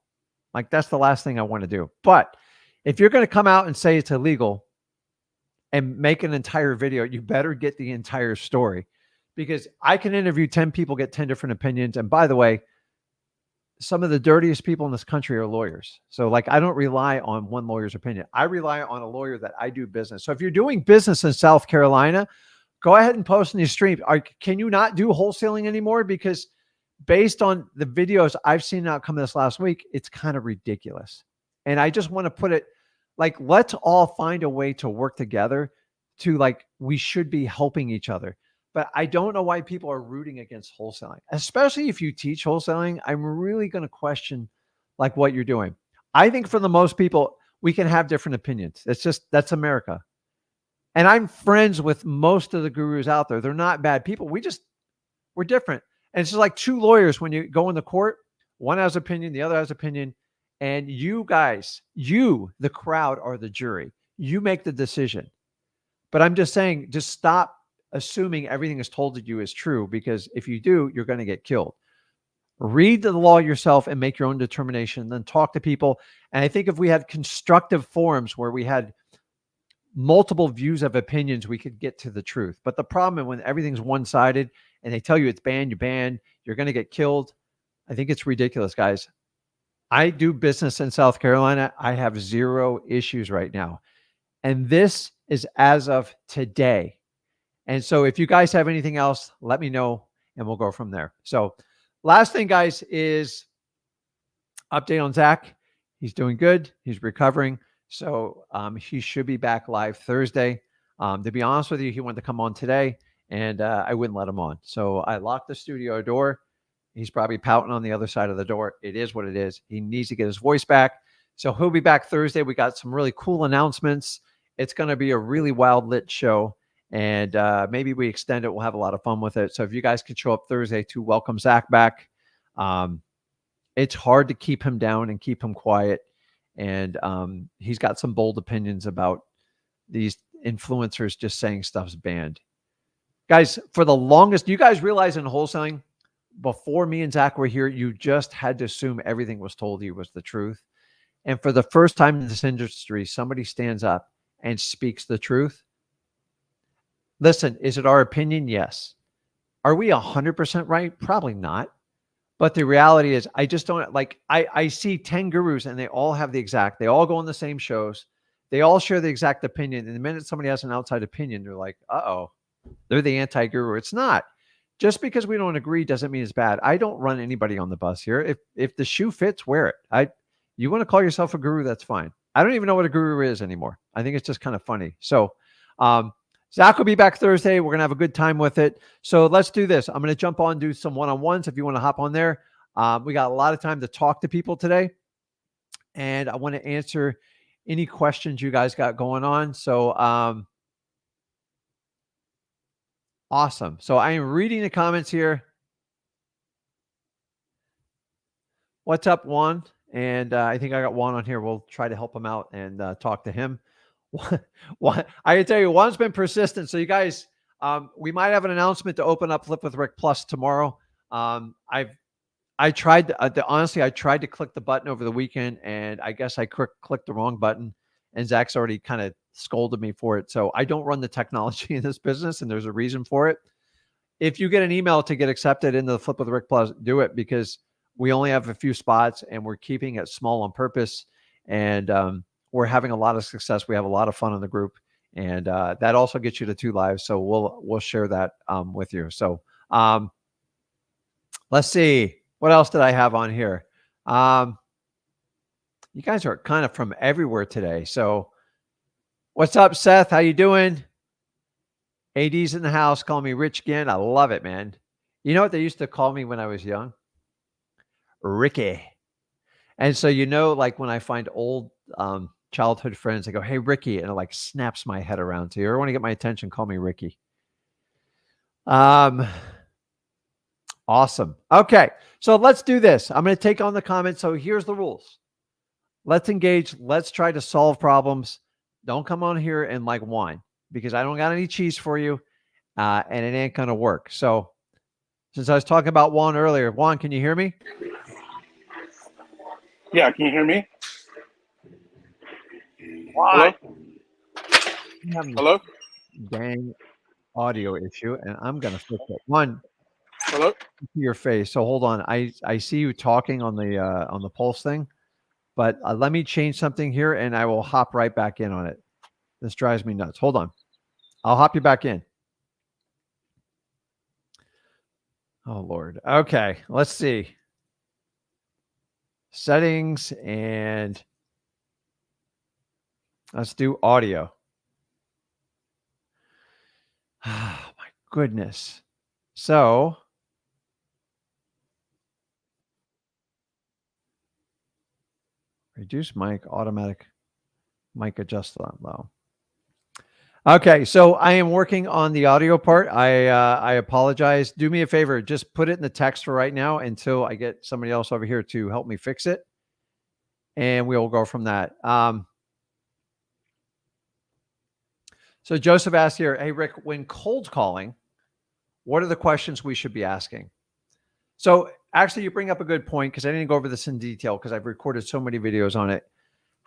[SPEAKER 1] Like that's the last thing I want to do. But if you're going to come out and say it's illegal and make an entire video, you better get the entire story, because I can interview 10 people, get 10 different opinions. And by the way, some of the dirtiest people in this country are lawyers. So like, I don't rely on one lawyer's opinion. I rely on a lawyer that I do business. So if you're doing business in South Carolina, go ahead and post in your stream. Can you not do wholesaling anymore? Because based on the videos I've seen outcome this last week, it's kind of ridiculous. And I just want to put it like, let's all find a way to work together to like, we should be helping each other. But I don't know why people are rooting against wholesaling, especially if you teach wholesaling. I'm really going to question like what you're doing. I think for the most people, we can have different opinions. That's America. And I'm friends with most of the gurus out there. They're not bad people. We're different. And it's just like 2 lawyers when you go into court. One has opinion, the other has opinion. And you guys, you, the crowd, are the jury. You make the decision. But I'm just saying, just stop assuming everything is told to you is true, because if you do, you're going to get killed. Read the law yourself and make your own determination, then talk to people. And I think if we had constructive forums where we had multiple views of opinions, we could get to the truth. But the problem is when everything's one-sided and they tell you it's banned, you're banned, you're going to get killed. I think it's ridiculous, guys. I do business in South Carolina. I have zero issues right now. And this is as of today. And so if you guys have anything else, let me know and we'll go from there. So last thing, guys, is update on Zach. He's doing good. He's recovering. So he should be back live Thursday. To be honest with you, he wanted to come on today and I wouldn't let him on. So I locked the studio door. He's probably pouting on the other side of the door. It is what it is. He needs to get his voice back. So he'll be back Thursday. We got some really cool announcements. It's going to be a really wild lit show. And maybe we extend it. We'll have a lot of fun with it. So if you guys could show up Thursday to welcome Zach back. It's hard to keep him down and keep him quiet. And he's got some bold opinions about these influencers just saying stuff's banned. Guys, for the longest, you guys realize in wholesaling, before me and Zach were here, you just had to assume everything was told you was the truth. And for the first time in this industry, somebody stands up and speaks the truth. Listen, is it our opinion? Yes. Are we 100% right? Probably not. But the reality is, I just don't like, I see 10 gurus and they all have they all go on the same shows. They all share the exact opinion. And the minute somebody has an outside opinion, they're like, uh-oh, they're the anti-guru. It's not. Just because we don't agree doesn't mean it's bad. I don't run anybody on the bus here. If the shoe fits, wear it. You want to call yourself a guru, that's fine. I don't even know what a guru is anymore. I think it's just kind of funny. So Zach will be back Thursday. We're going to have a good time with it. So let's do this. I'm going to jump on, do some one-on-ones if you want to hop on there. We got a lot of time to talk to people today. And I want to answer any questions you guys got going on. So awesome. So I am reading the comments here. What's up, Juan? And I think I got Juan on here. We'll try to help him out and talk to him. Juan, I can tell you, Juan's been persistent. So you guys, we might have an announcement to open up Flip with Rick Plus tomorrow. I tried honestly, I tried to click the button over the weekend, and I guess I clicked the wrong button. And Zach's already kind of scolded me for it. So I don't run the technology in this business, and there's a reason for it. If you get an email to get accepted into the Flip with Rick Plus, do it, because we only have a few spots and we're keeping it small on purpose. And we're having a lot of success. We have a lot of fun in the group, and that also gets you to 2 lives. So we'll share that with you. So let's see. What else did I have on here? You guys are kind of from everywhere today. So what's up, Seth? How you doing? AD's in the house. Call me Rich Ginn. I love it, man. You know what they used to call me when I was young? Ricky. And so, like when I find old childhood friends, I go, hey, Ricky. And it like snaps my head around. So you ever want to get my attention, call me Ricky. Awesome. Okay. So let's do this. I'm going to take on the comments. So here's the rules. Let's engage. Let's try to solve problems. Don't come on here and like whine, because I don't got any cheese for you. And it ain't going to work. So since I was talking about Juan earlier, Juan, can you hear me?
[SPEAKER 2] Yeah, can you hear me?
[SPEAKER 1] Hello?
[SPEAKER 2] Hello?
[SPEAKER 1] Dang audio issue, and I'm going to fix it. One,
[SPEAKER 2] hello?
[SPEAKER 1] Your face. So hold on. I see you talking on the pulse thing, but let me change something here, and I will hop right back in on it. This drives me nuts. Hold on. I'll hop you back in. Oh, Lord. Okay. Let's see. Settings, and let's do audio. Oh, my goodness. So reduce mic, automatic mic adjust low. Okay, so I am working on the audio part. I apologize. Do me a favor, just put it in the text for right now until I get somebody else over here to help me fix it, and we will go from that. So Joseph asked here, hey Rick, when cold calling, what are the questions we should be asking? So actually, you bring up a good point because I didn't go over this in detail because I've recorded so many videos on it.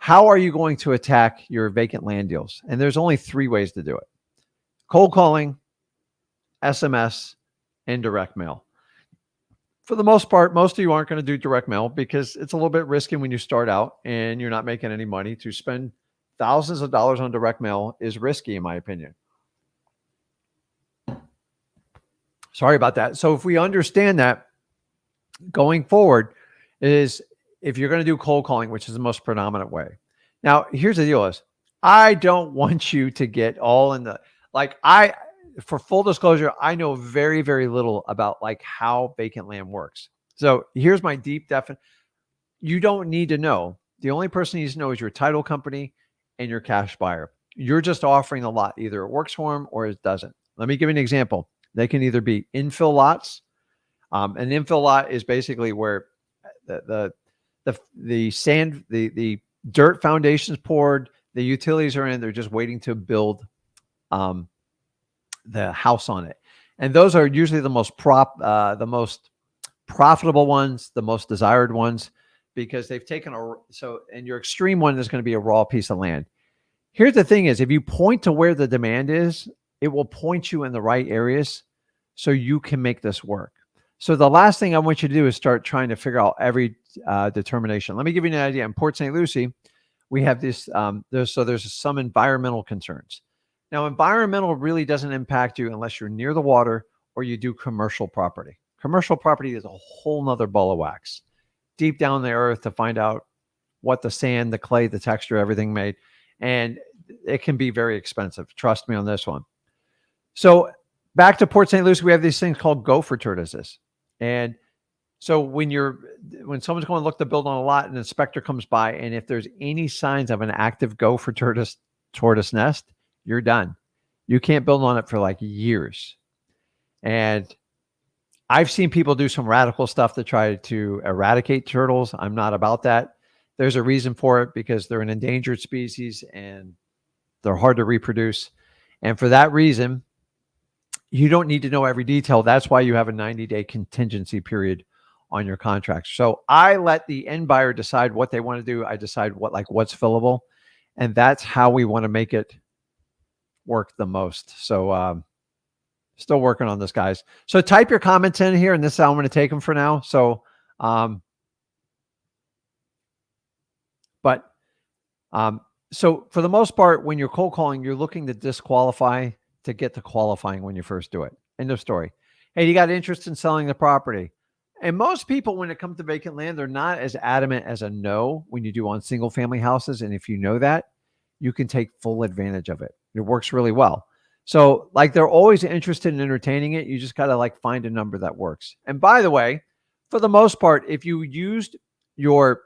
[SPEAKER 1] How are you going to attack your vacant land deals? And there's only 3 ways to do it: cold calling, SMS, and direct mail. For the most part, most of you aren't going to do direct mail because it's a little bit risky when you start out and you're not making any money. To spend thousands of dollars on direct mail is risky, in my opinion. Sorry about that. So if we understand that, going forward is if you're going to do cold calling, which is the most predominant way. Now, here's the deal is I don't want you to get all in the, for full disclosure, I know very, very little about like how vacant land works. So here's my deep definition. You don't need to know. The only person needs to know is your title company and your cash buyer. You're just offering a lot. Either it works for them or it doesn't. Let me give you an example. They can either be infill lots. An infill lot is basically where the sand, the dirt foundations poured, the utilities are in, they're just waiting to build the house on it. And those are usually the most profitable ones, the most desired ones, because they've taken and your extreme one is going to be a raw piece of land. Here's the thing is, if you point to where the demand is, it will point you in the right areas so you can make this work. So the last thing I want you to do is start trying to figure out every determination. Let me give you an idea. In Port St. Lucie, we have this, there's some environmental concerns. Now, environmental really doesn't impact you unless you're near the water or you do commercial property. Commercial property is a whole nother ball of wax. Deep down in the earth to find out what the sand, the clay, the texture, everything made. And it can be very expensive. Trust me on this one. So back to Port St. Lucie, we have these things called gopher tortoises. And so when someone's going to look to build on a lot, an inspector comes by, and if there's any signs of an active gopher tortoise nest, you're done. You can't build on it for like years. And I've seen people do some radical stuff to try to eradicate turtles. I'm not about that. There's a reason for it because they're an endangered species and they're hard to reproduce. And for that reason, you don't need to know every detail. That's why you have a 90-day contingency period on your contract. So I let the end buyer decide what they want to do. I decide what's fillable. And that's how we want to make it work the most. So still working on this, guys. So type your comments in here, and this is how I'm going to take them for now. So, so for the most part, when you're cold calling, you're looking to disqualify to get to qualifying when you first do it. End of story. Hey, you got interest in selling the property? And most people, when it comes to vacant land, they're not as adamant as a no when you do on single family houses. And if you know that, you can take full advantage of it. It works really well. So they're always interested in entertaining it. You just got to find a number that works. And by the way, for the most part, if you used your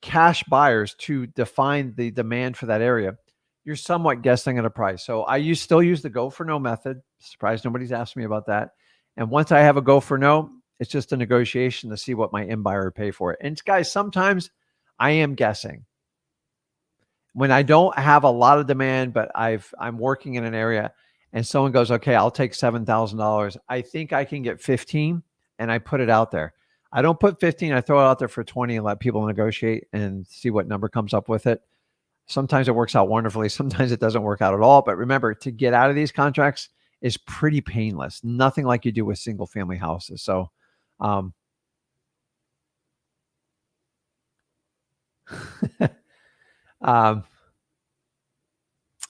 [SPEAKER 1] cash buyers to define the demand for that area, you're somewhat guessing at a price. So I still use the go for no method. Surprised nobody's asked me about that. And once I have a go for no, it's just a negotiation to see what my end buyer would pay for it. And guys, sometimes I am guessing. When I don't have a lot of demand, but I'm working in an area and someone goes, okay, I'll take $7,000. I think I can get 15 and I put it out there. I don't put 15, I throw it out there for 20 and let people negotiate and see what number comes up with it. Sometimes it works out wonderfully. Sometimes it doesn't work out at all. But remember, to get out of these contracts is pretty painless. Nothing like you do with single family houses. So,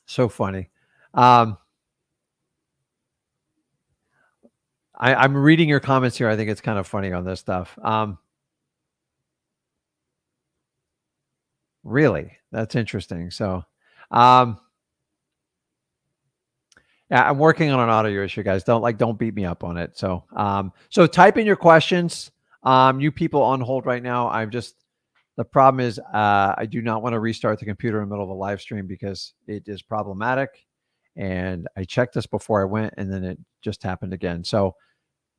[SPEAKER 1] so funny. I'm reading your comments here. I think it's kind of funny on this stuff. Really, that's interesting. So, yeah, I'm working on an audio issue, guys. Don't beat me up on it. So, so type in your questions. You people on hold right now. The problem is, I do not want to restart the computer in the middle of a live stream because it is problematic. And I checked this before I went, and then it just happened again. So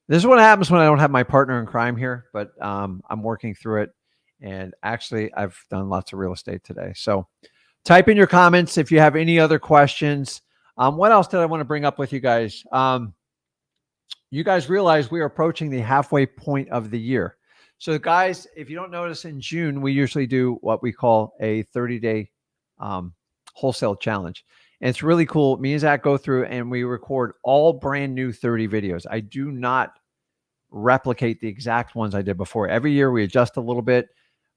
[SPEAKER 1] this is what happens when I don't have my partner in crime here, but I'm working through it. And actually, I've done lots of real estate today. So type in your comments if you have any other questions. What else did I want to bring up with you guys? You guys realize we are approaching the halfway point of the year. So guys, if you don't notice, in June, we usually do what we call a 30-day wholesale challenge. And it's really cool. Me and Zach go through and we record all brand new 30 videos. I do not replicate the exact ones I did before. Every year we adjust a little bit.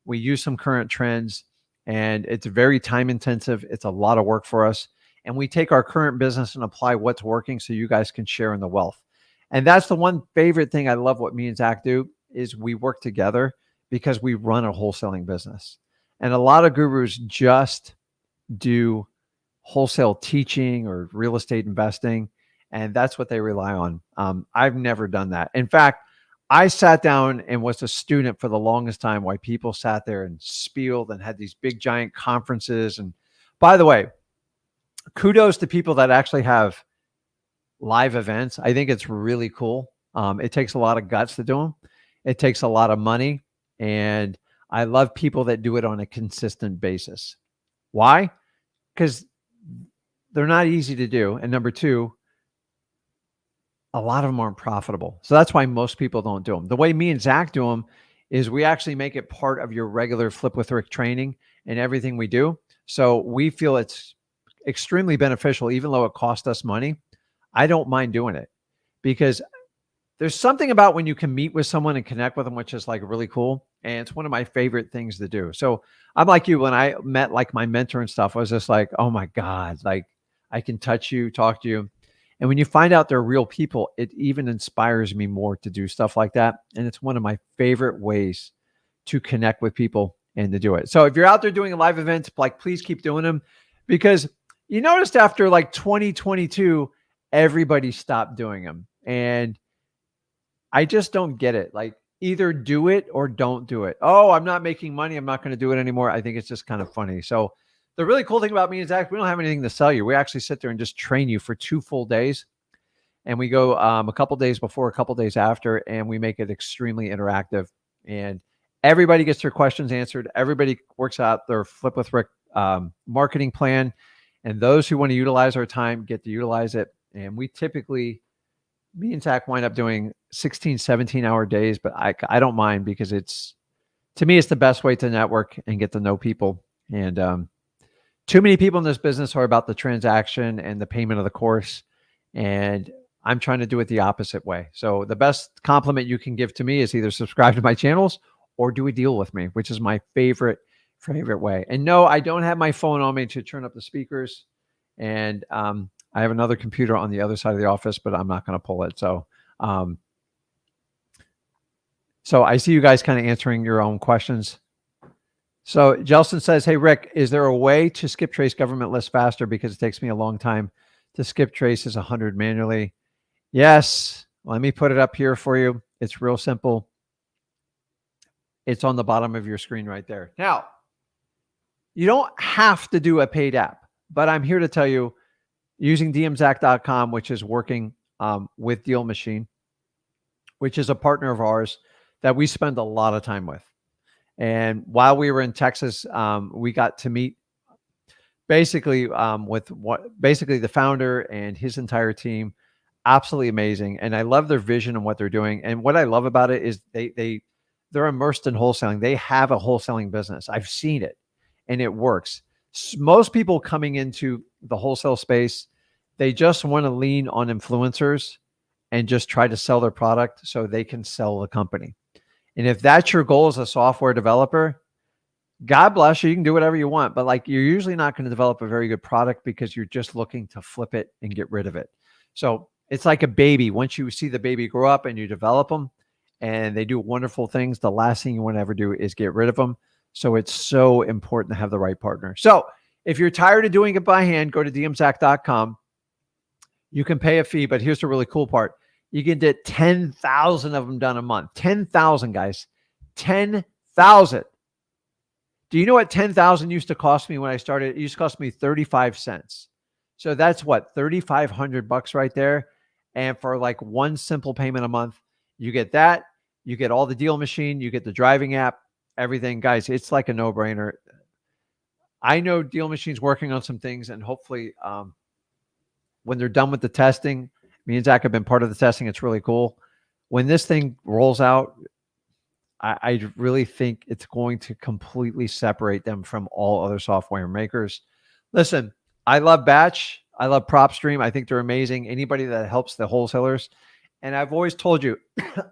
[SPEAKER 1] We use some current trends, and it's very time intensive. It's a lot of work for us. And we take our current business and apply what's working so you guys can share in the wealth. And that's the one favorite thing I love what me and Zach do is we work together because we run a wholesaling business. And a lot of gurus just do wholesale teaching or real estate investing, and that's what they rely on. I've never done that. In fact, I sat down and was a student for the longest time while people sat there and spieled and had these big giant conferences. And by the way, kudos to people that actually have live events. I think it's really cool. It takes a lot of guts to do them. It takes a lot of money. And I love people that do it on a consistent basis. Why? Because they're not easy to do. And number two, a lot of them aren't profitable. So that's why most people don't do them. The way me and Zach do them is we actually make it part of your regular Flip with Rick training and everything we do. So we feel it's extremely beneficial, even though it cost us money. I don't mind doing it because there's something about when you can meet with someone and connect with them, which is like really cool. And it's one of my favorite things to do. So I'm like you, when I met like my mentor and stuff, I was just like, oh my God, like I can touch you, talk to you. And when you find out they're real people, it even inspires me more to do stuff like that. And it's one of my favorite ways to connect with people and to do it. So if you're out there doing a live event, like please keep doing them, because you noticed after like 2022, everybody stopped doing them. And I just don't get it. Like either do it or don't do it. Oh, I'm not making money, I'm not going to do it anymore. I think it's just kind of funny. So the really cool thing about me is Zach, we don't have anything to sell you. We actually sit there and just train you for 2 full days. And we go a couple days before, a couple days after, and we make it extremely interactive. And everybody gets their questions answered. Everybody works out their Flip with Rick marketing plan. And those who want to utilize our time get to utilize it. And we typically, me and Zach wind up doing 16, 17-hour days, but I don't mind because to me, it's the best way to network and get to know people. And too many people in this business are about the transaction and the payment of the course. And I'm trying to do it the opposite way. So the best compliment you can give to me is either subscribe to my channels or do a deal with me, which is my favorite way. And no, I don't have my phone on me to turn up the speakers. And I have another computer on the other side of the office, but I'm not going to pull it. So I see you guys kind of answering your own questions. So Jelson says, hey, Rick, is there a way to skip trace government lists faster because it takes me a long time to skip traces 100 manually? Yes. Let me put it up here for you. It's real simple. It's on the bottom of your screen right there. Now, you don't have to do a paid app, but I'm here to tell you using dmzac.com, which is working with Deal Machine, which is a partner of ours that we spend a lot of time with. And while we were in Texas, we got to meet basically basically the founder and his entire team. Absolutely amazing. And I love their vision and what they're doing. And what I love about it is they're immersed in wholesaling. They have a wholesaling business. I've seen it and it works. Most people coming into the wholesale space, they just want to lean on influencers and just try to sell their product so they can sell the company. And if that's your goal as a software developer, God bless you. You can do whatever you want, but like you're usually not going to develop a very good product because you're just looking to flip it and get rid of it. So it's like a baby. Once you see the baby grow up and you develop them and they do wonderful things, the last thing you want to ever do is get rid of them. So it's so important to have the right partner. So if you're tired of doing it by hand, go to dmzac.com. You can pay a fee, but here's the really cool part. You can get 10,000 of them done a month. 10,000, guys. 10,000. Do you know what 10,000 used to cost me when I started? It used to cost me 35 cents. So that's what, $3,500 right there. And for like one simple payment a month, you get that, you get all the deal machine, you get the driving app, everything. Guys, it's like a no-brainer. I know Deal Machine's working on some things, and hopefully when they're done with the testing, me and Zach have been part of the testing. It's really cool. When this thing rolls out, I really think it's going to completely separate them from all other software makers. Listen, I love Batch. I love PropStream. I think they're amazing. Anybody that helps the wholesalers. And I've always told you,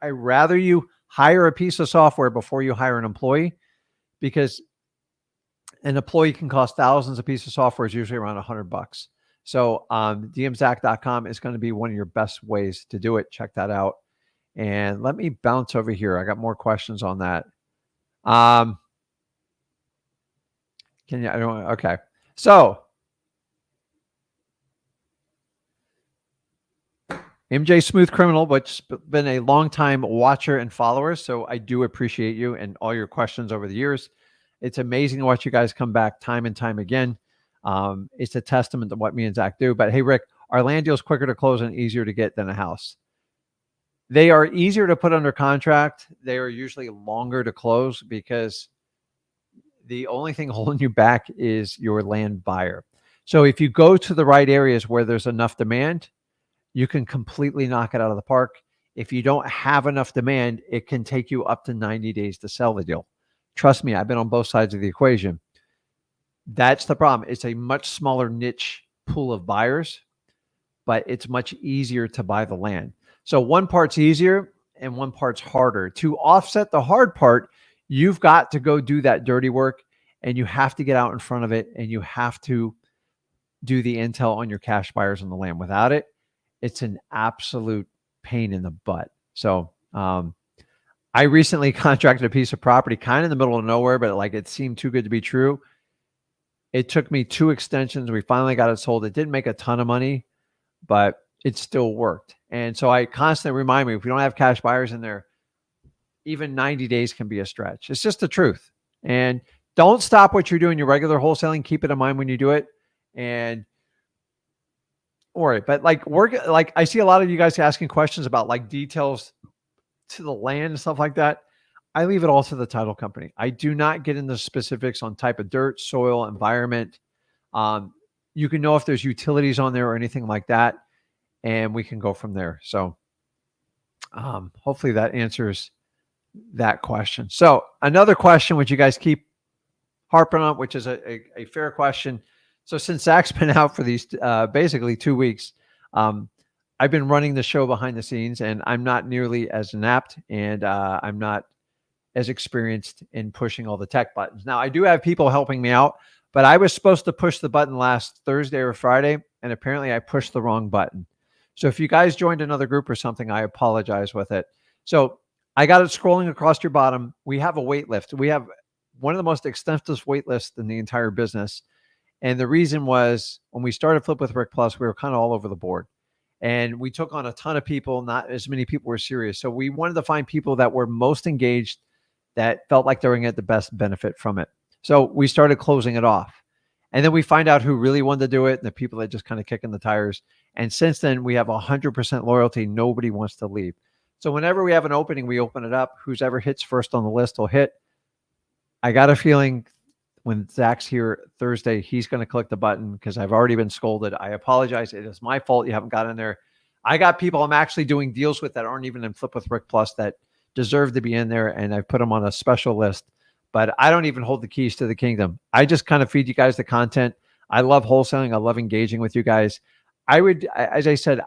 [SPEAKER 1] I'd rather you hire a piece of software before you hire an employee, because an employee can cost thousands. A piece of software is usually around $100. So dmzac.com is going to be one of your best ways to do it. Check that out. And let me bounce over here. I got more questions on that. Can you, I don't, okay. So MJ Smooth Criminal, which has been a long time watcher and follower. So I do appreciate you and all your questions over the years. It's amazing to watch you guys come back time and time again. It's a testament to what me and Zach do. But hey, Rick, are land deals quicker to close and easier to get than a house? They are easier to put under contract. They are usually longer to close, because the only thing holding you back is your land buyer. So if you go to the right areas where there's enough demand, you can completely knock it out of the park. If you don't have enough demand, it can take you up to 90 days to sell the deal. Trust me, I've been on both sides of the equation. That's the problem. It's a much smaller niche pool of buyers, but it's much easier to buy the land. So one part's easier and one part's harder. To offset the hard part, you've got to go do that dirty work, and you have to get out in front of it, and you have to do the intel on your cash buyers on the land. Without it, it's an absolute pain in the butt. So I recently contracted a piece of property kind of in the middle of nowhere, but like it seemed too good to be true. It took me 2 extensions. We finally got it sold. It didn't make a ton of money, but it still worked. And so I constantly remind me, if we don't have cash buyers in there, even 90 days can be a stretch. It's just the truth. And don't stop what you're doing, your regular wholesaling. Keep it in mind when you do it. And or but like work, like I see a lot of you guys asking questions about like details to the land and stuff like that. I leave it all to the title company. I do not get into specifics on type of dirt, soil, environment. You can know if there's utilities on there or anything like that, and we can go from there. So hopefully that answers that question. So another question which you guys keep harping on, which is a fair question. So since Zach's been out for these basically 2 weeks, I've been running the show behind the scenes, and I'm not nearly as inept, and I'm not as experienced in pushing all the tech buttons. Now, I do have people helping me out, but I was supposed to push the button last Thursday or Friday, and apparently I pushed the wrong button. So if you guys joined another group or something, I apologize with it. So I got it scrolling across your bottom. We have a wait list. We have one of the most extensive wait lists in the entire business. And the reason was when we started Flip with Rick Plus, we were kind of all over the board. And we took on a ton of people. Not as many people were serious. So we wanted to find people that were most engaged, that felt like they were going to get the best benefit from it. So we started closing it off. And then we find out who really wanted to do it and the people that just kind of kicking the tires. And since then, we have 100% loyalty. Nobody wants to leave. So whenever we have an opening, we open it up. Who's ever hits first on the list will hit. I got a feeling when Zach's here Thursday, he's going to click the button because I've already been scolded. I apologize. It is my fault you haven't got in there. I got people I'm actually doing deals with that aren't even in Flip with Rick Plus that deserve to be in there, and I've put them on a special list. But I don't even hold the keys to the kingdom. I just kind of feed you guys the content. I love wholesaling. I love engaging with you guys. I would, as I said,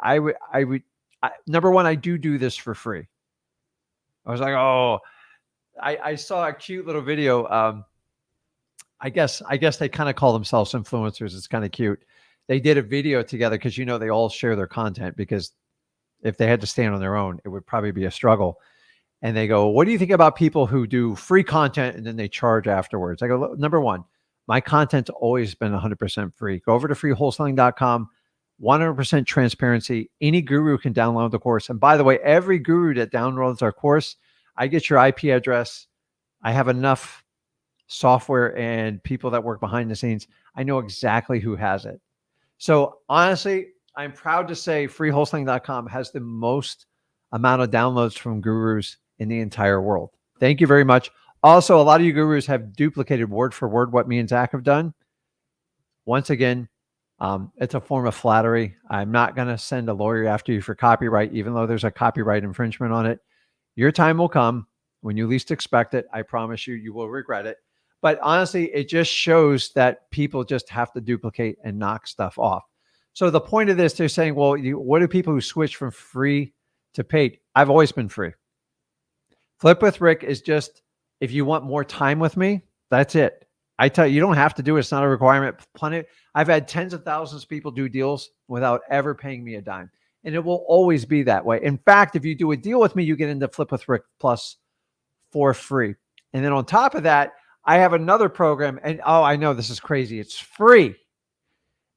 [SPEAKER 1] number one, I do this for free. I was like, oh, I saw a cute little video. I guess they kind of call themselves influencers. It's kind of cute. They did a video together because, they all share their content, because if they had to stand on their own, it would probably be a struggle. And they go, what do you think about people who do free content and then they charge afterwards? I go, number one, my content's always been 100% free. Go over to freewholesaling.com, 100% transparency. Any guru can download the course. And by the way, every guru that downloads our course, I get your IP address. I have enough software and people that work behind the scenes. I know exactly who has it. So honestly, I'm proud to say freewholesaling.com has the most amount of downloads from gurus in the entire world. Thank you very much. Also, a lot of you gurus have duplicated word for word what me and Zach have done. Once again, it's a form of flattery. I'm not going to send a lawyer after you for copyright, even though there's a copyright infringement on it. Your time will come when you least expect it. I promise you, you will regret it. But honestly, it just shows that people just have to duplicate and knock stuff off. So the point of this, they're saying, well, what do people who switch from free to paid? I've always been free. Flip with Rick is just, if you want more time with me, that's it. I tell you, you don't have to do it. It's not a requirement. Plenty. I've had tens of thousands of people do deals without ever paying me a dime. And it will always be that way. In fact, if you do a deal with me, you get into Flip with Rick Plus for free. And then on top of that, I have another program. And oh, I know this is crazy. It's free.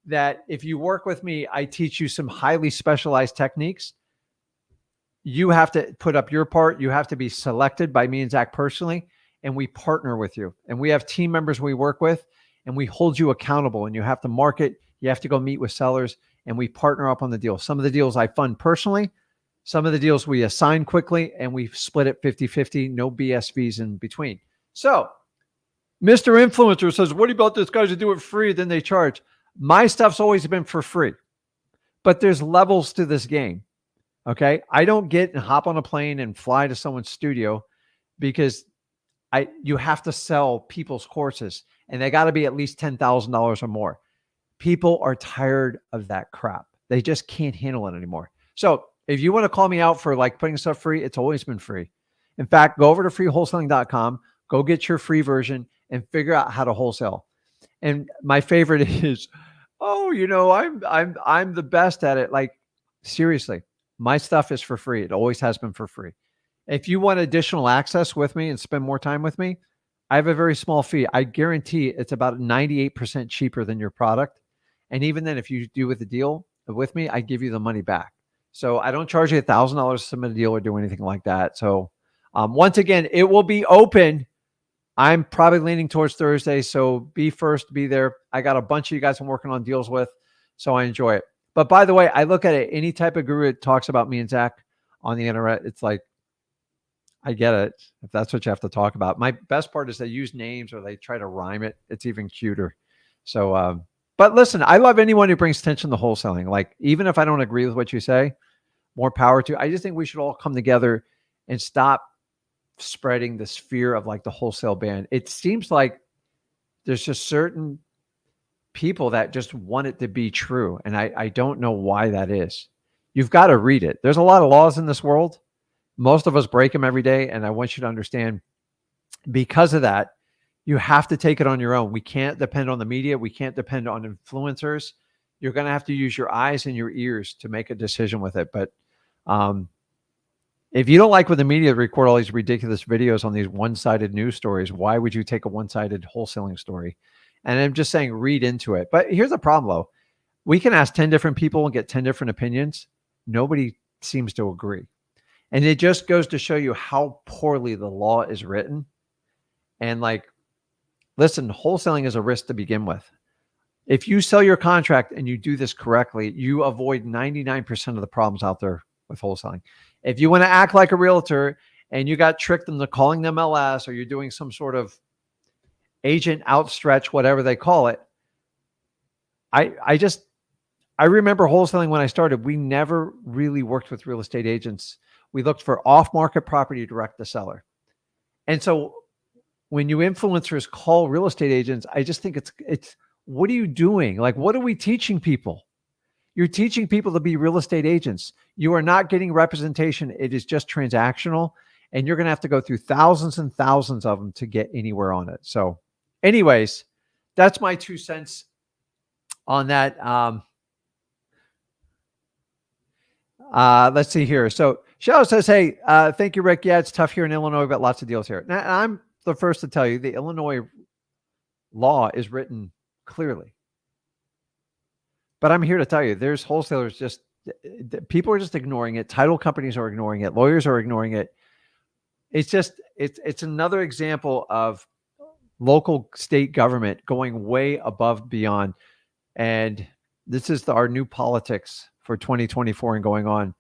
[SPEAKER 1] That if you work with me, I teach you some highly specialized techniques. You have to put up your part. You have to be selected by me and Zach personally. And we partner with you. And we have team members we work with, and we hold you accountable. And you have to market. You have to go meet with sellers, and we partner up on the deal. Some of the deals I fund personally. Some of the deals we assign quickly, and we split it 50-50, no BS fees in between. So Mr. Influencer says, what about those guys who do it free, then they charge? My stuff's always been for free. But there's levels to this game. Okay? I don't get and hop on a plane and fly to someone's studio because you have to sell people's courses, and they got to be at least $10,000 or more. People are tired of that crap. They just can't handle it anymore. So if you want to call me out for like putting stuff free, it's always been free. In fact, go over to freewholesaling.com, go get your free version and figure out how to wholesale. And my favorite is, oh, I'm the best at it. Like, seriously, my stuff is for free. It always has been for free. If you want additional access with me and spend more time with me, I have a very small fee. I guarantee it's about 98% cheaper than your product. And even then, if you do with the deal with me, I give you the money back. So I don't charge you $1,000 to submit a deal or do anything like that. So once again, it will be open. I'm probably leaning towards Thursday. So be first, be there. I got a bunch of you guys I'm working on deals with. So I enjoy it. But by the way, I look at it, any type of guru that talks about me and Zach on the internet, it's like, I get it. If that's what you have to talk about. My best part is they use names or they try to rhyme it. It's even cuter. So, but listen, I love anyone who brings attention to wholesaling. Like, even if I don't agree with what you say, more power to. I just think we should all come together and stop spreading this fear of like the wholesale ban. It seems like there's just certain people that just want it to be true. And I don't know why that is. You've got to read it. There's a lot of laws in this world. Most of us break them every day. And I want you to understand, because of that, you have to take it on your own. We can't depend on the media. We can't depend on influencers. You're going to have to use your eyes and your ears to make a decision with it. But if you don't like when the media record all these ridiculous videos on these one-sided news stories, why would you take a one-sided wholesaling story? And I'm just saying, read into it. But here's the problem, though. We can ask 10 different people and get 10 different opinions. Nobody seems to agree. And it just goes to show you how poorly the law is written. And like, listen, wholesaling is a risk to begin with. If you sell your contract and you do this correctly, you avoid 99% of the problems out there with wholesaling. If you want to act like a realtor and you got tricked into calling them LS, or you're doing some sort of agent outstretch, whatever they call it, I remember wholesaling when I started. We never really worked with real estate agents. We looked for off-market property direct to seller. And so when you influencers call real estate agents, I just think it's what are you doing? Like, what are we teaching people? You're teaching people to be real estate agents. You are not getting representation. It is just transactional. And you're going to have to go through thousands and thousands of them to get anywhere on it. So anyways, that's my 2 cents on that. Let's see here. So Cheryl says, hey, thank you, Rick. Yeah, it's tough here in Illinois. We've got lots of deals here. Now, I'm the first to tell you the Illinois law is written clearly. But I'm here to tell you, there's wholesalers people are just ignoring it. Title companies are ignoring it. Lawyers are ignoring it. It's another example of local state government going way above beyond. And This is our new politics for 2024 and going on.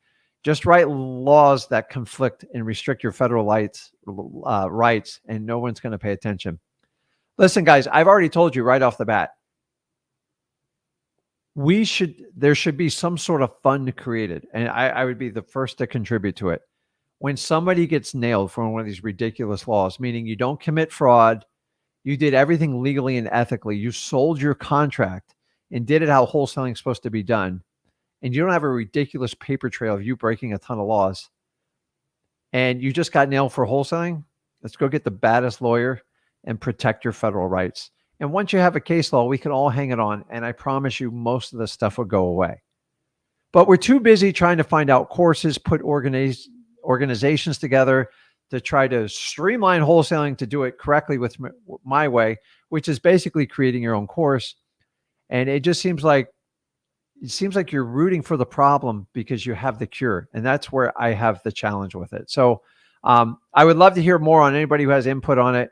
[SPEAKER 1] Just write laws that conflict and restrict your federal rights, and no one's going to pay attention. Listen, guys, I've already told you right off the bat, there should be some sort of fund created, and I would be the first to contribute to it. When somebody gets nailed for one of these ridiculous laws, meaning you don't commit fraud, you did everything legally and ethically, you sold your contract and did it how wholesaling is supposed to be done, and you don't have a ridiculous paper trail of you breaking a ton of laws, and you just got nailed for wholesaling, let's go get the baddest lawyer and protect your federal rights. And once you have a case law, we can all hang it on, and I promise you most of the stuff will go away. But we're too busy trying to find out courses, put organizations together to try to streamline wholesaling to do it correctly with my way, which is basically creating your own course. And it just seems like you're rooting for the problem because you have the cure. And that's where I have the challenge with it. So I would love to hear more on anybody who has input on it.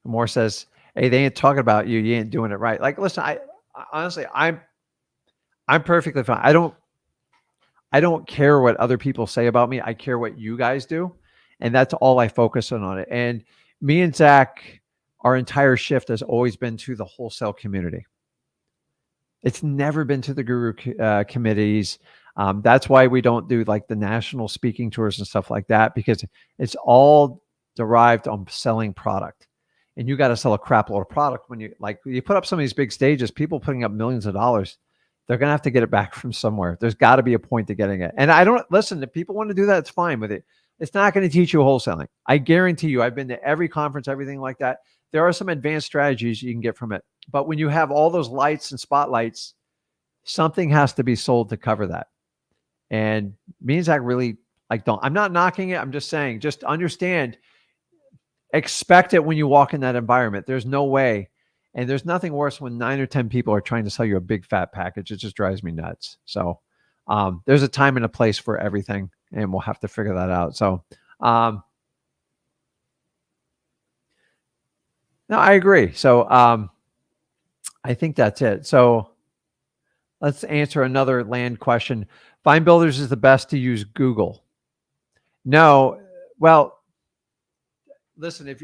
[SPEAKER 1] Moore says, hey, they ain't talking about you. You ain't doing it right. Like, listen, I honestly, I'm perfectly fine. I don't care what other people say about me. I care what you guys do. And that's all I focus on it. And me and Zach, our entire shift has always been to the wholesale community. It's never been to the guru committees. That's why we don't do like the national speaking tours and stuff like that, because it's all derived on selling product. And you got to sell a crap load of product when you put up some of these big stages, people putting up millions of dollars. They're going to have to get it back from somewhere. There's got to be a point to getting it. And I don't listen, if people want to do that, it's fine with it. It's not going to teach you wholesaling. I guarantee you, I've been to every conference, everything like that. There are some advanced strategies you can get from it. But when you have all those lights and spotlights, something has to be sold to cover that. And me and Zach really I'm not knocking it. I'm just saying, just understand, expect it when you walk in that environment. There's no way. And there's nothing worse when 9 or 10 people are trying to sell you a big fat package. It just drives me nuts. So there's a time and a place for everything, and we'll have to figure that out. So no, I agree. So I think that's it. So let's answer another land question. Find Builders is the best to use Google. No, well, listen, if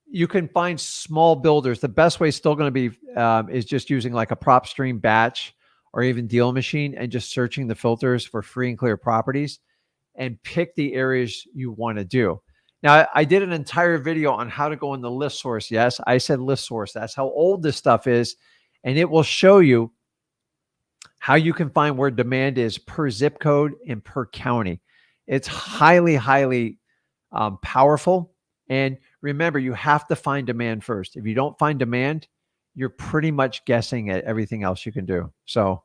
[SPEAKER 1] you can find small builders, the best way is still going to be is just using like a prop stream batch or even deal machine and just searching the filters for free and clear properties and pick the areas you want to do. Now, I did an entire video on how to go in the list source. Yes, I said list source. That's how old this stuff is. And it will show you how you can find where demand is per zip code and per county. It's highly, highly powerful. And remember, you have to find demand first. If you don't find demand, you're pretty much guessing at everything else you can do. So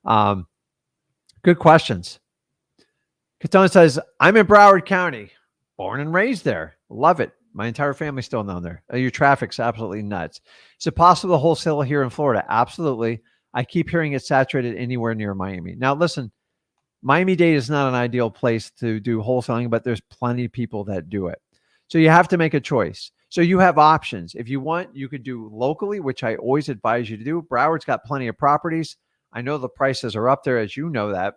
[SPEAKER 1] good questions. Katona says, I'm in Broward County, born and raised there. Love it. My entire family's still down there. Your traffic's absolutely nuts. Is it possible to wholesale here in Florida? Absolutely. I keep hearing it's saturated anywhere near Miami. Now, listen, Miami-Dade is not an ideal place to do wholesaling, but there's plenty of people that do it. So you have to make a choice. So you have options. If you want, you could do locally, which I always advise you to do. Broward's got plenty of properties. I know the prices are up there, as you know that.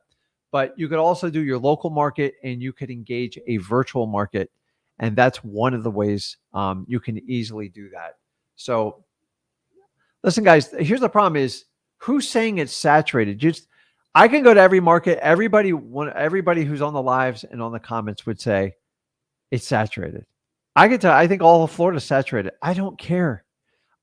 [SPEAKER 1] But you could also do your local market, and you could engage a virtual market. And that's one of the ways you can easily do that. So listen, guys, here's the problem is, who's saying it's saturated? I can go to every market. Everybody who's on the lives and on the comments would say it's saturated. I can tell, I think all of Florida is saturated. I don't care.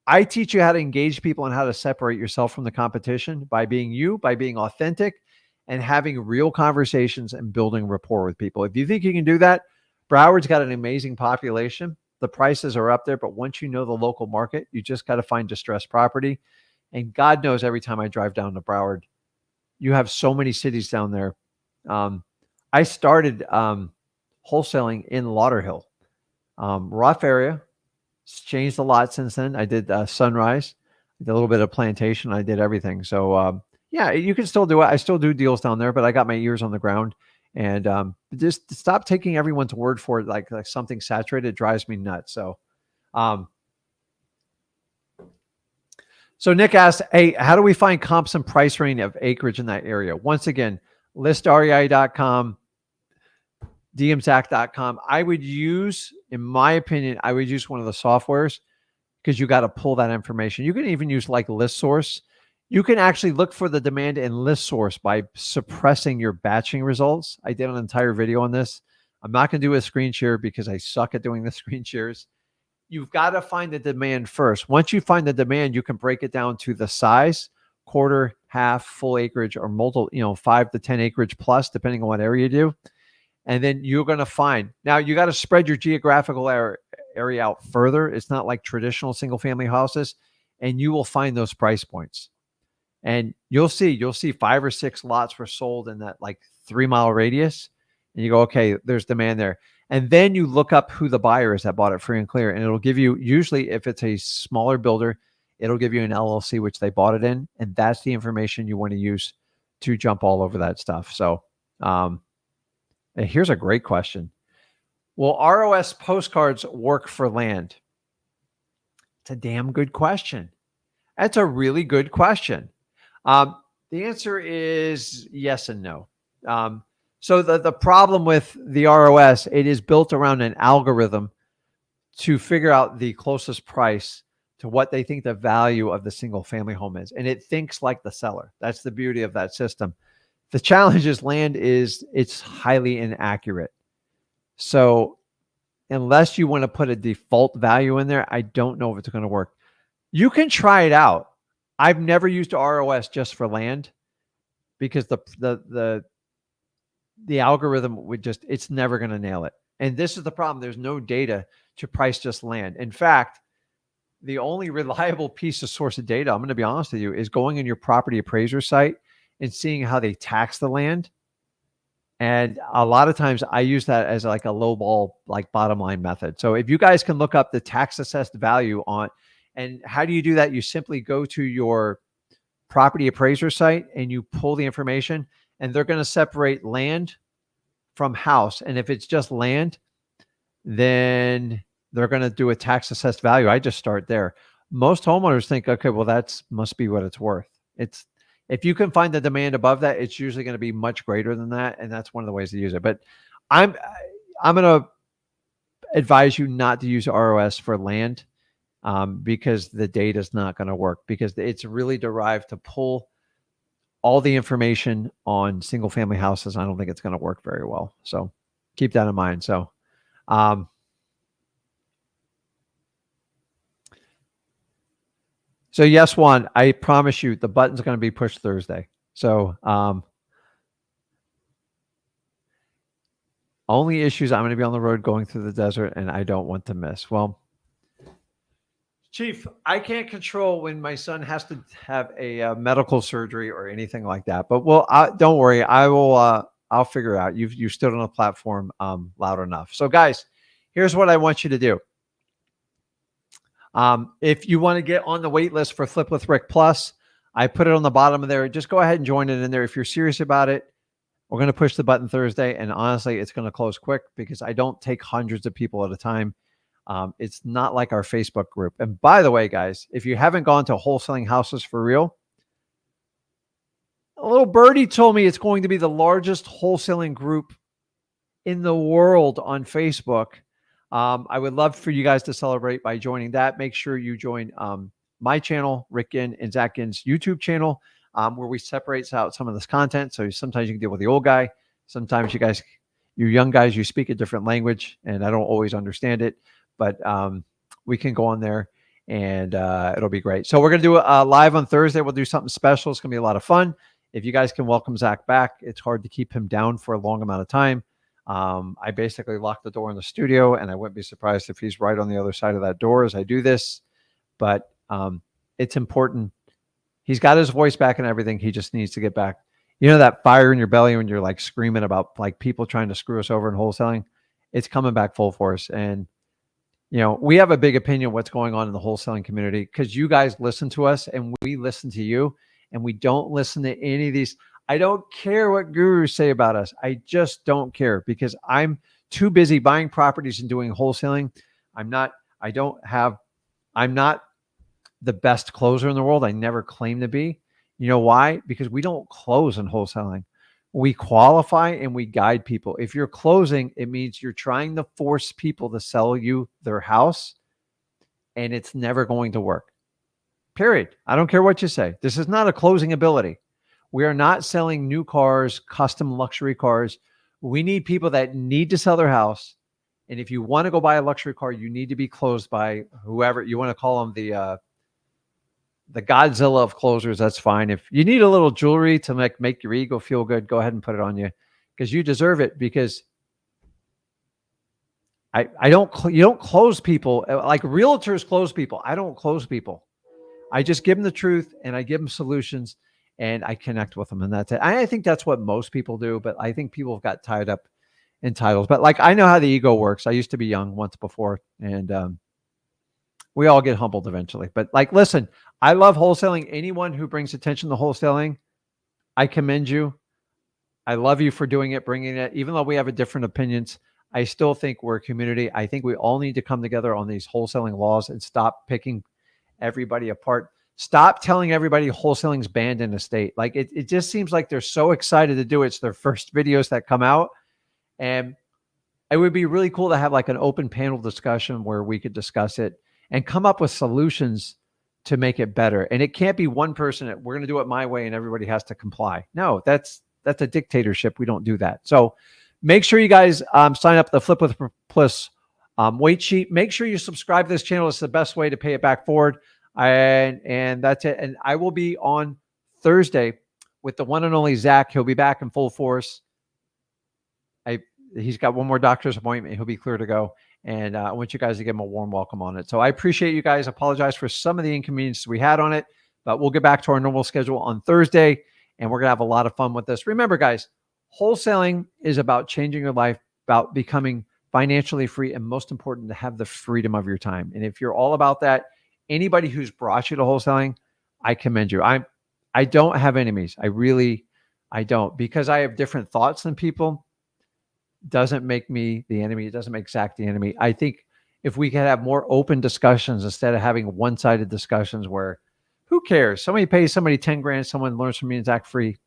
[SPEAKER 1] I teach you how to engage people and how to separate yourself from the competition by being you, by being authentic and having real conversations and building rapport with people. If you think you can do that, Broward's got an amazing population. The prices are up there, but once you know the local market, you just got to find distressed property. And God knows every time I drive down to Broward, you have so many cities down there. I started wholesaling in Lauderhill. Rough area. It's changed a lot since then. I did Sunrise. I did a little bit of Plantation. I did everything. So yeah, you can still do it. I still do deals down there, but I got my ears on the ground. And just stop taking everyone's word for it like something saturated. It drives me nuts. So So Nick asked, hey, how do we find comps and price range of acreage in that area? Once again, listrei.com, dmzac.com. I would use, in my opinion, I would use one of the softwares because you got to pull that information. You can even use like list source. You can actually look for the demand in list source by suppressing your batching results. I did an entire video on this. I'm not going to do a screen share because I suck at doing the screen shares. You've got to find the demand first. Once you find the demand, you can break it down to the size, quarter, half, full acreage, or multiple, 5 to 10 acreage plus, depending on what area you do. And then you're going to find, now you got to spread your geographical area out further. It's not like traditional single family houses, and you will find those price points. And you'll see 5 or 6 lots were sold in that like 3-mile radius. And you go, okay, there's demand there. And then you look up who the buyer is that bought it free and clear. And it'll give you, usually if it's a smaller builder, it'll give you an LLC, which they bought it in. And that's the information you want to use to jump all over that stuff. So here's a great question. Will ROS postcards work for land? It's a damn good question. That's a really good question. The answer is yes and no. So the problem with the ROS, it is built around an algorithm to figure out the closest price to what they think the value of the single family home is. And it thinks like the seller. That's the beauty of that system. The challenge is land is it's highly inaccurate. So unless you want to put a default value in there, I don't know if it's going to work. You can try it out. I've never used ROS just for land because the algorithm would just, it's never going to nail it. And this is the problem. There's no data to price just land. In fact, the only reliable piece of source of data, I'm going to be honest with you, is going in your property appraiser site and seeing how they tax the land. And a lot of times I use that as like a lowball, like bottom line method. So if you guys can look up the tax assessed value on, and how do you do that? You simply go to your property appraiser site and you pull the information, and they're going to separate land from house. And if it's just land, then they're going to do a tax assessed value. I just start there. Most homeowners think, okay, well, that's must be what it's worth. It's, if you can find the demand above that, it's usually going to be much greater than that. And that's one of the ways to use it. But I'm going to advise you not to use ROS for land because the data is not going to work, because it's really derived to pull all the information on single family houses. I don't think it's going to work very well. So keep that in mind. So, so yes, Juan, I promise you the button's going to be pushed Thursday. So, only issues, I'm going to be on the road going through the desert and I don't want to miss. Well, Chief, I can't control when my son has to have a medical surgery or anything like that. But well, don't worry, I will. I'll figure it out. You stood on a platform loud enough. So, guys, here's what I want you to do. If you want to get on the wait list for Flip with Rick Plus, I put it on the bottom of there. Just go ahead and join it in there. If you're serious about it, we're going to push the button Thursday. And honestly, it's going to close quick because I don't take hundreds of people at a time. It's not like our Facebook group. And by the way, guys, if you haven't gone to Wholesaling Houses for Real, a little birdie told me it's going to be the largest wholesaling group in the world on Facebook. I would love for you guys to celebrate by joining that. Make sure you join my channel, Rick Ginn and Zach Ginn's YouTube channel, where we separate out some of this content. So sometimes you can deal with the old guy. Sometimes you young guys, you speak a different language and I don't always understand it, but we can go on there and it'll be great. So we're going to do a live on Thursday. We'll do something special. It's going to be a lot of fun. If you guys can welcome Zach back, it's hard to keep him down for a long amount of time. I basically locked the door in the studio and I wouldn't be surprised if he's right on the other side of that door as I do this, but it's important. He's got his voice back and everything. He just needs to get back. You know, that fire in your belly when you're like screaming about like people trying to screw us over in wholesaling, it's coming back full force. And, you know, we have a big opinion of what's going on in the wholesaling community because you guys listen to us and we listen to you, and we don't listen to any of these. I don't care what gurus say about us. I just don't care because I'm too busy buying properties and doing wholesaling. I'm not the best closer in the world. I never claim to be. You know why? Because we don't close in wholesaling. We qualify and we guide people. If you're closing, it means you're trying to force people to sell you their house, and it's never going to work. Period. I don't care what you say. This is not a closing ability. We are not selling new cars, custom luxury cars. We need people that need to sell their house. And if you want to go buy a luxury car, you need to be closed by whoever you want to call them, the Godzilla of closers. That's fine. If you need a little jewelry to make your ego feel good, go ahead and put it on you, because you deserve it. Because you don't close people like realtors close people. I don't close people. I just give them the truth and I give them solutions and I connect with them, and that's it. I think that's what most people do, but I think people have got tied up in titles. But like, I know how the ego works. I used to be young once before, and we all get humbled eventually. But like, listen, I love wholesaling. Anyone who brings attention to wholesaling, I commend you. I love you for doing it, bringing it. Even though we have different opinions, I still think we're a community. I think we all need to come together on these wholesaling laws and stop picking everybody apart. Stop telling everybody wholesaling's banned in a state. Like, it just seems like they're so excited to do it. It's their first videos that come out. And it would be really cool to have like an open panel discussion where we could discuss it and come up with solutions to make it better. And it can't be one person that we're going to do it my way and everybody has to comply. No, that's a dictatorship. We don't do that. So make sure you guys sign up the Flip with Plus wait sheet. Make sure you subscribe to this channel. It's the best way to pay it back forward. And that's it. And I will be on Thursday with the one and only Zach. He'll be back in full force. He's got one more doctor's appointment. He'll be clear to go. And I want you guys to give him a warm welcome on it. So I appreciate you guys. Apologize for some of the inconveniences we had on it, but we'll get back to our normal schedule on Thursday, and we're going to have a lot of fun with this. Remember, guys, wholesaling is about changing your life, about becoming financially free, and most important, to have the freedom of your time. And if you're all about that, anybody who's brought you to wholesaling, I commend you. I don't have enemies. I don't, because I have different thoughts than people. Doesn't make me the enemy. It doesn't make Zach the enemy. I think if we could have more open discussions instead of having one-sided discussions where who cares? Somebody pays somebody 10 grand, someone learns from me and Zach free.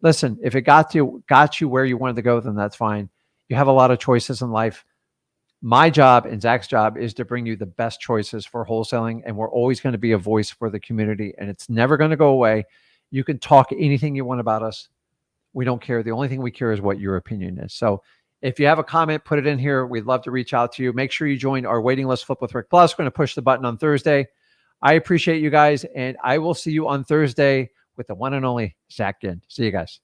[SPEAKER 1] Listen, if it got you where you wanted to go, then that's fine. You have a lot of choices in life. My job and Zach's job is to bring you the best choices for wholesaling, and we're always going to be a voice for the community, and it's never going to go away. You can talk anything you want about us. We don't care. The only thing we care is what your opinion is. So if you have a comment, put it in here. We'd love to reach out to you. Make sure you join our waiting list, Flip with Rick Plus. We're going to push the button on Thursday. I appreciate you guys, and I will see you on Thursday with the one and only Zach Ginn. See you guys.